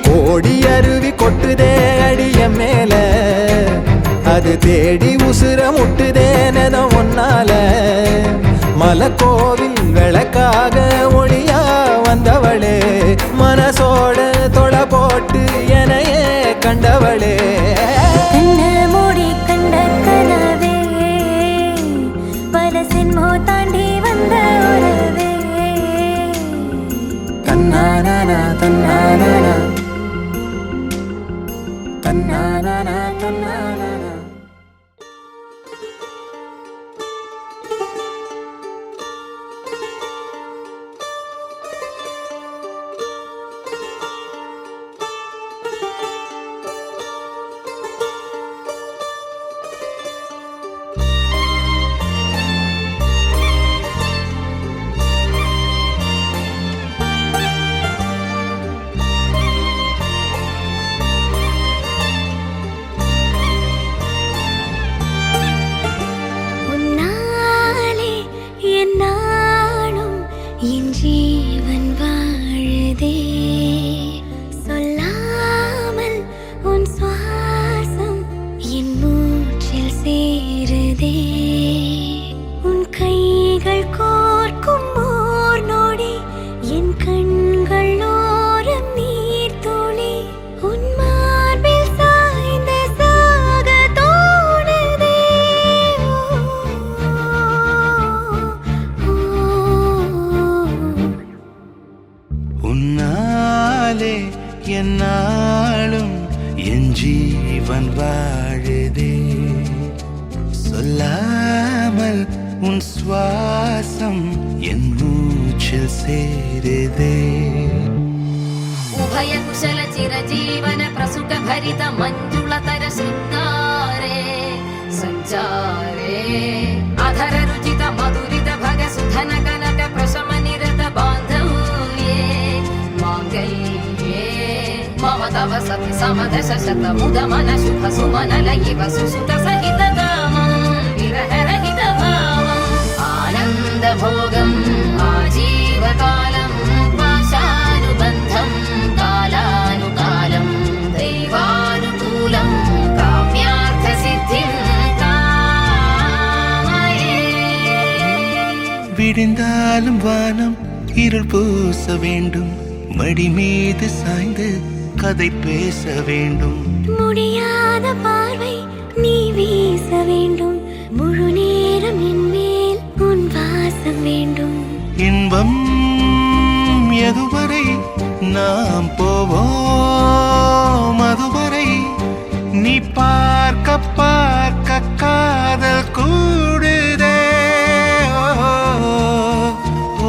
கோடி அருவி கொட்டுதே அடிய மேல அது தேடி உசுர முட்டுதே. நெதம் ஒன்னால மலக்கோவில் விளக்காக ஒளியா வந்தவளே மனசோட தொலை போட்டு எனையே கண்டவளே. கண்ண மூடி கண்ட கனவே பல சின்மோ தாண்டி வந்த உறவே. தன்னானா தன்னானா தன்னானா தன்னானா. உன்னாலே என் நாளும் என் ஜீவன் வாழுதே. சொல்லாமல் உன் சுவாசம் என் மூச்சில் சேருதே. உன் கைகள் கோர்க்கும் ஓர் நொடி என் கண்கள் ஓரம் நீர் துளி. உன் மார்பில் சாய்ந்த சாக தோணுதே. உன்னாலே என்னாலும் என் ஜீவன் வாழுதே. சொல்லாமல் உன் சுவாசம் என் மூச்சில் சேருதே. उभय कुशल चिरजीवन प्रसुख भरित मञ्जुलतर शृङ्गारे सञ्चारे अधर रुचित मधुरित भग सुधन कनक प्रशम निरत बान्धव्ये माङ्गल्ये मम तव सति समदश शत मुद मन शुभ सुमन लयिव सुसुत सहित कामं विरह रहित भावम् आनन्द भोगम् आजीवकालं पाशानुबन्धं कालानुकालं दैवानुकूलं काम्यार्थसिद्धिं कामये. விடிந்தாலும் வானம் இருள் பூச வேண்டும், மடி மீது சாய்ந்து கதை பேச வேண்டும். முடியாத பார்வை நீ வீச வேண்டும். முழு நேரம் என் மேல் உன் வாசம் வேண்டும். இன்பம் எதுவரை நாம் போவோம் அதுவரை நீ பார்க்க பார்க்க காதல் கூடுதே.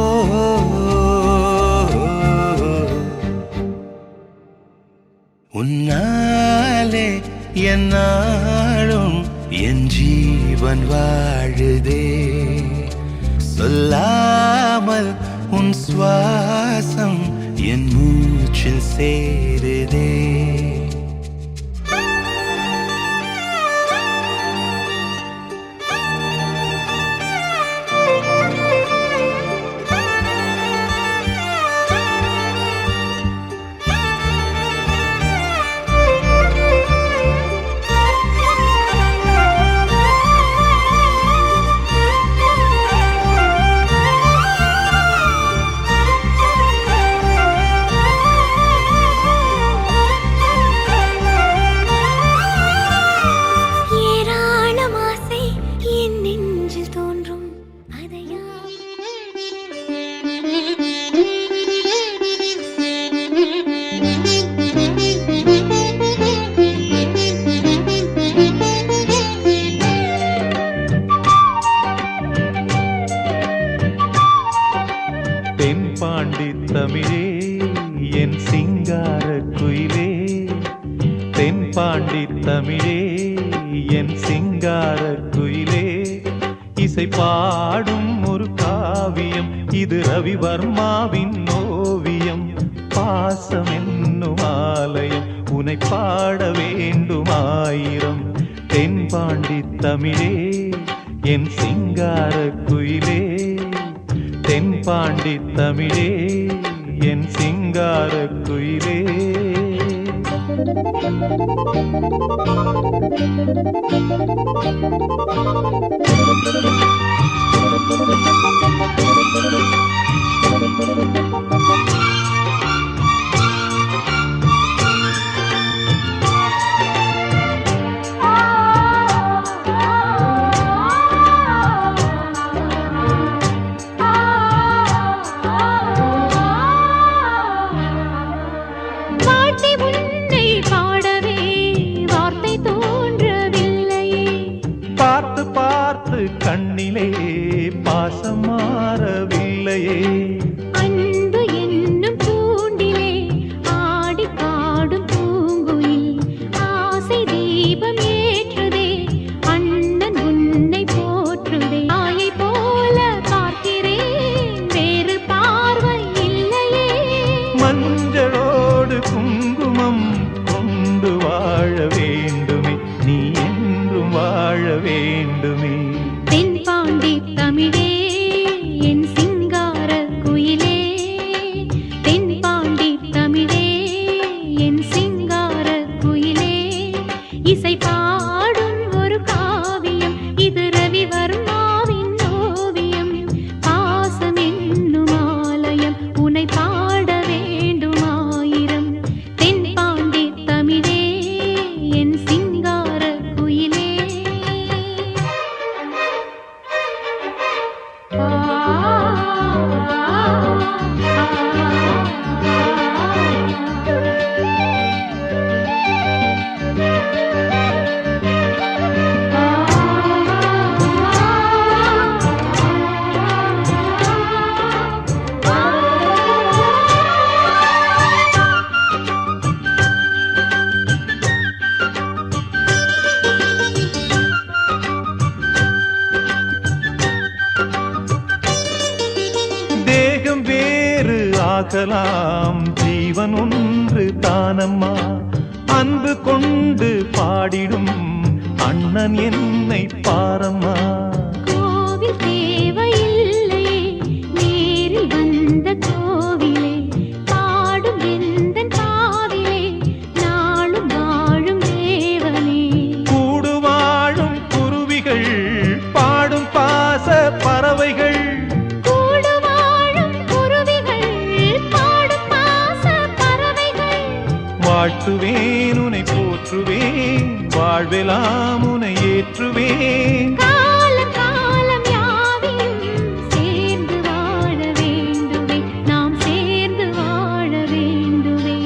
ஓ, ஓ, உன்னாலே என்னாலும் என் ஜீவன் வாழுதே. சொல்லாமல் உன் சுவாசம் என் மூச்சில் சேருதே. தென்பாண்டி தமிழே என் சிங்கார குயிலே, தென்பாண்டி தமிழே என் சிங்கார குயிலே. இசை பாடும் ஒரு காவியம், இது ரவிவர்மாவின் ஓவியம். பாசம் என்னும் ஆலயம், உனை பாட வேண்டுமாயிரம். தென்பாண்டி தமிழே என் சிங்கார குயிலே, தென்பாண்டி தமிழே என் சிங்கார குயிலே. கண்ணிலே பாசம் மாறவில்லையே, அன்பு என்னும் தூண்டிலே ஆடி பாடும் பூங்குயில் ஆசை தீபம் ஏற்றுதே, அண்ணன் உன்னை போற்றுதே. ஆயை போல பார்க்கிறேன், வேறு பார்வை இல்லையே. மஞ்சளோடு குங்குமம் கொண்டு வாழ வேண்டுமே, நீ என்றும் வாழ வேண்டுமே. தென்பாண்டி தமிழே என் சிங்கார குயிலே, தென்பாண்டி தமிழே என் சிங்கார குயிலே. இசை பாடும் ஒரு காவியம், இது ரவிவர்மாவின் ஓவியம். பாசம் என்னும் ஆலயம், உனை பாட வேண்டுமாயிரம். தென்பாண்டி தமிழே என் சிங்கார குயிலே. தேகம் வேறு ஆகலாம், ஜீவன் ஒன்று தானம்மா. அன்பு கொண்டு பாடிடும் அண்ணன் என்னை பாரம்மா. கோவில் தேவையில்லை, நேரில் வந்த கோவிலே பாடும் எந்தன் காவிலே, நாளும் வாழும் தேவனே. கூடு வாழும் குருவிகள் பாடும் பாச பறவைகள், கூடு வாழும் குருவிகள் பாடும் பாச பறவைகள். வாழ்த்துவேன் உனை போற்றுவேன், வாழ்வெல்லாம் உனை ஏற்றுவேன். காலம் காலம் யாவையும் சேர்ந்து வாழ வேண்டுவே, நாம் சேர்ந்து வாழ வேண்டுவே.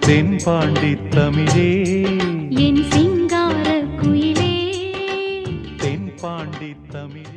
தென்பாண்டி தமிழே என் சிங்கார குயிலே, தென்பாண்டி தமிழே.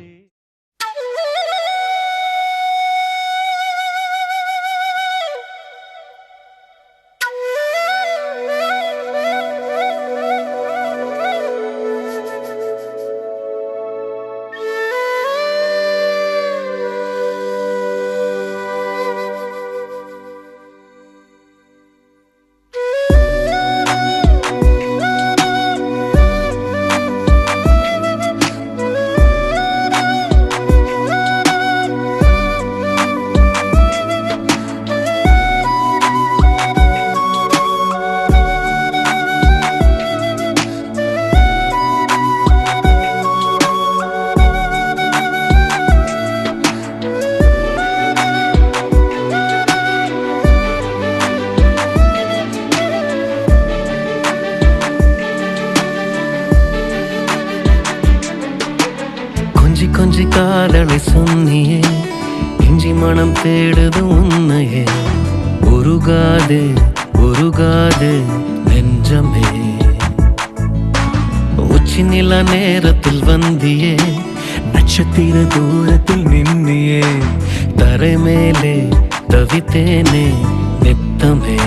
கொஞ்சி காதலை சொன்னியே, இஞ்சி மனம் தேடுது உன்னையே. உருகாது உருகாது நெஞ்சமே, உச்சி நிலா நேரத்தில் வந்தியே, நட்சத்திர தூரத்தில் நின்னியே. தரை மேலே தவித்தேனே நித்தமே.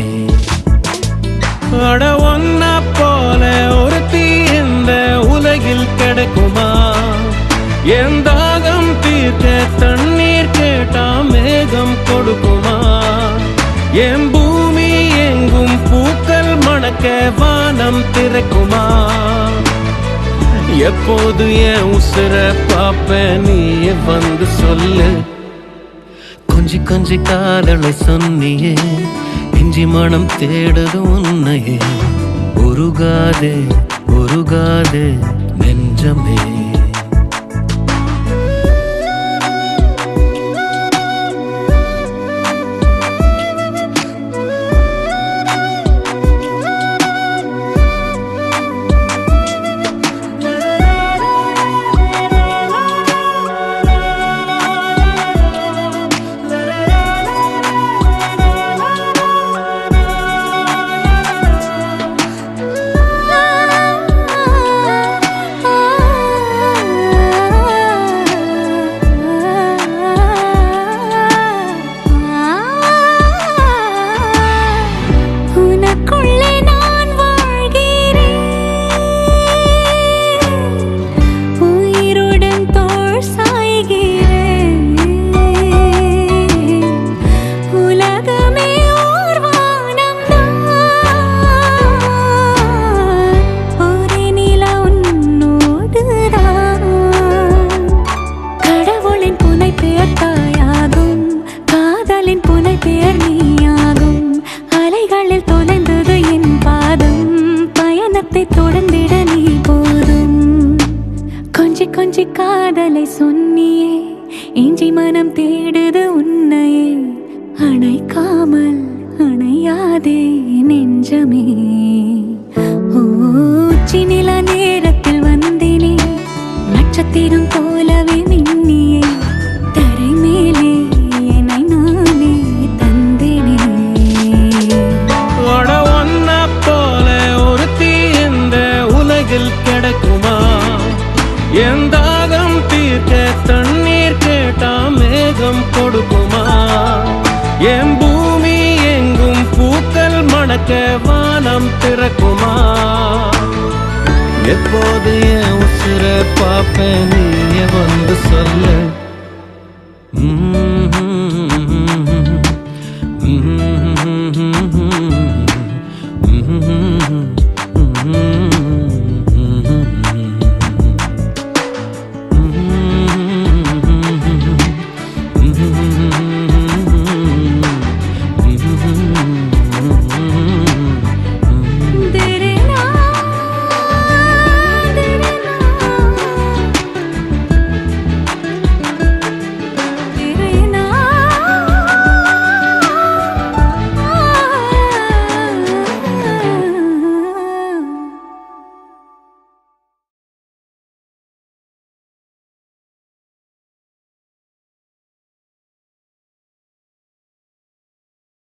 அட ஒன்ன போல ஒரு தீ இந்த உலகில் கிடைக்குமா? என் தாகம் தீர்க்க தண்ணீர் கேட்டா மேகம் கொடுக்குமா? என் பூமி எங்கும் பூக்கள் மணக்க வானம் திறக்குமா? எப்போது என் உசுர பாப்ப நீயே வந்து சொல்லு. கொஞ்சி கொஞ்சி காதலை சொன்னியே, இஞ்சி மனம் தேடுது உன்னையே. உருகாதே உருகாதே நெஞ்சமே. கொஞ்சி காதலை சொன்னியே, இஞ்சி மனம் தேடுது உன்னையே. அணைக்காமல் அணையாதே நெஞ்சமே. உச்சி நில நேரத்தில் வந்தினே, நட்சத்திரம் போலவே மின்னியே. தரை மேலே என்னை நானே தந்தினே. ஒன்ன போல ஒருத்தி இந்த உலகில் கிடக்குமா? என் தாகம் தீர்க்க தண்ணீர் கேட்டா மேகம் கொடுக்குமா? என் பூமி எங்கும் பூக்கள் மணக்க வானம் திறக்குமா? எப்போது என் உசுர பாப்ப நீயே வந்து சொல்ல.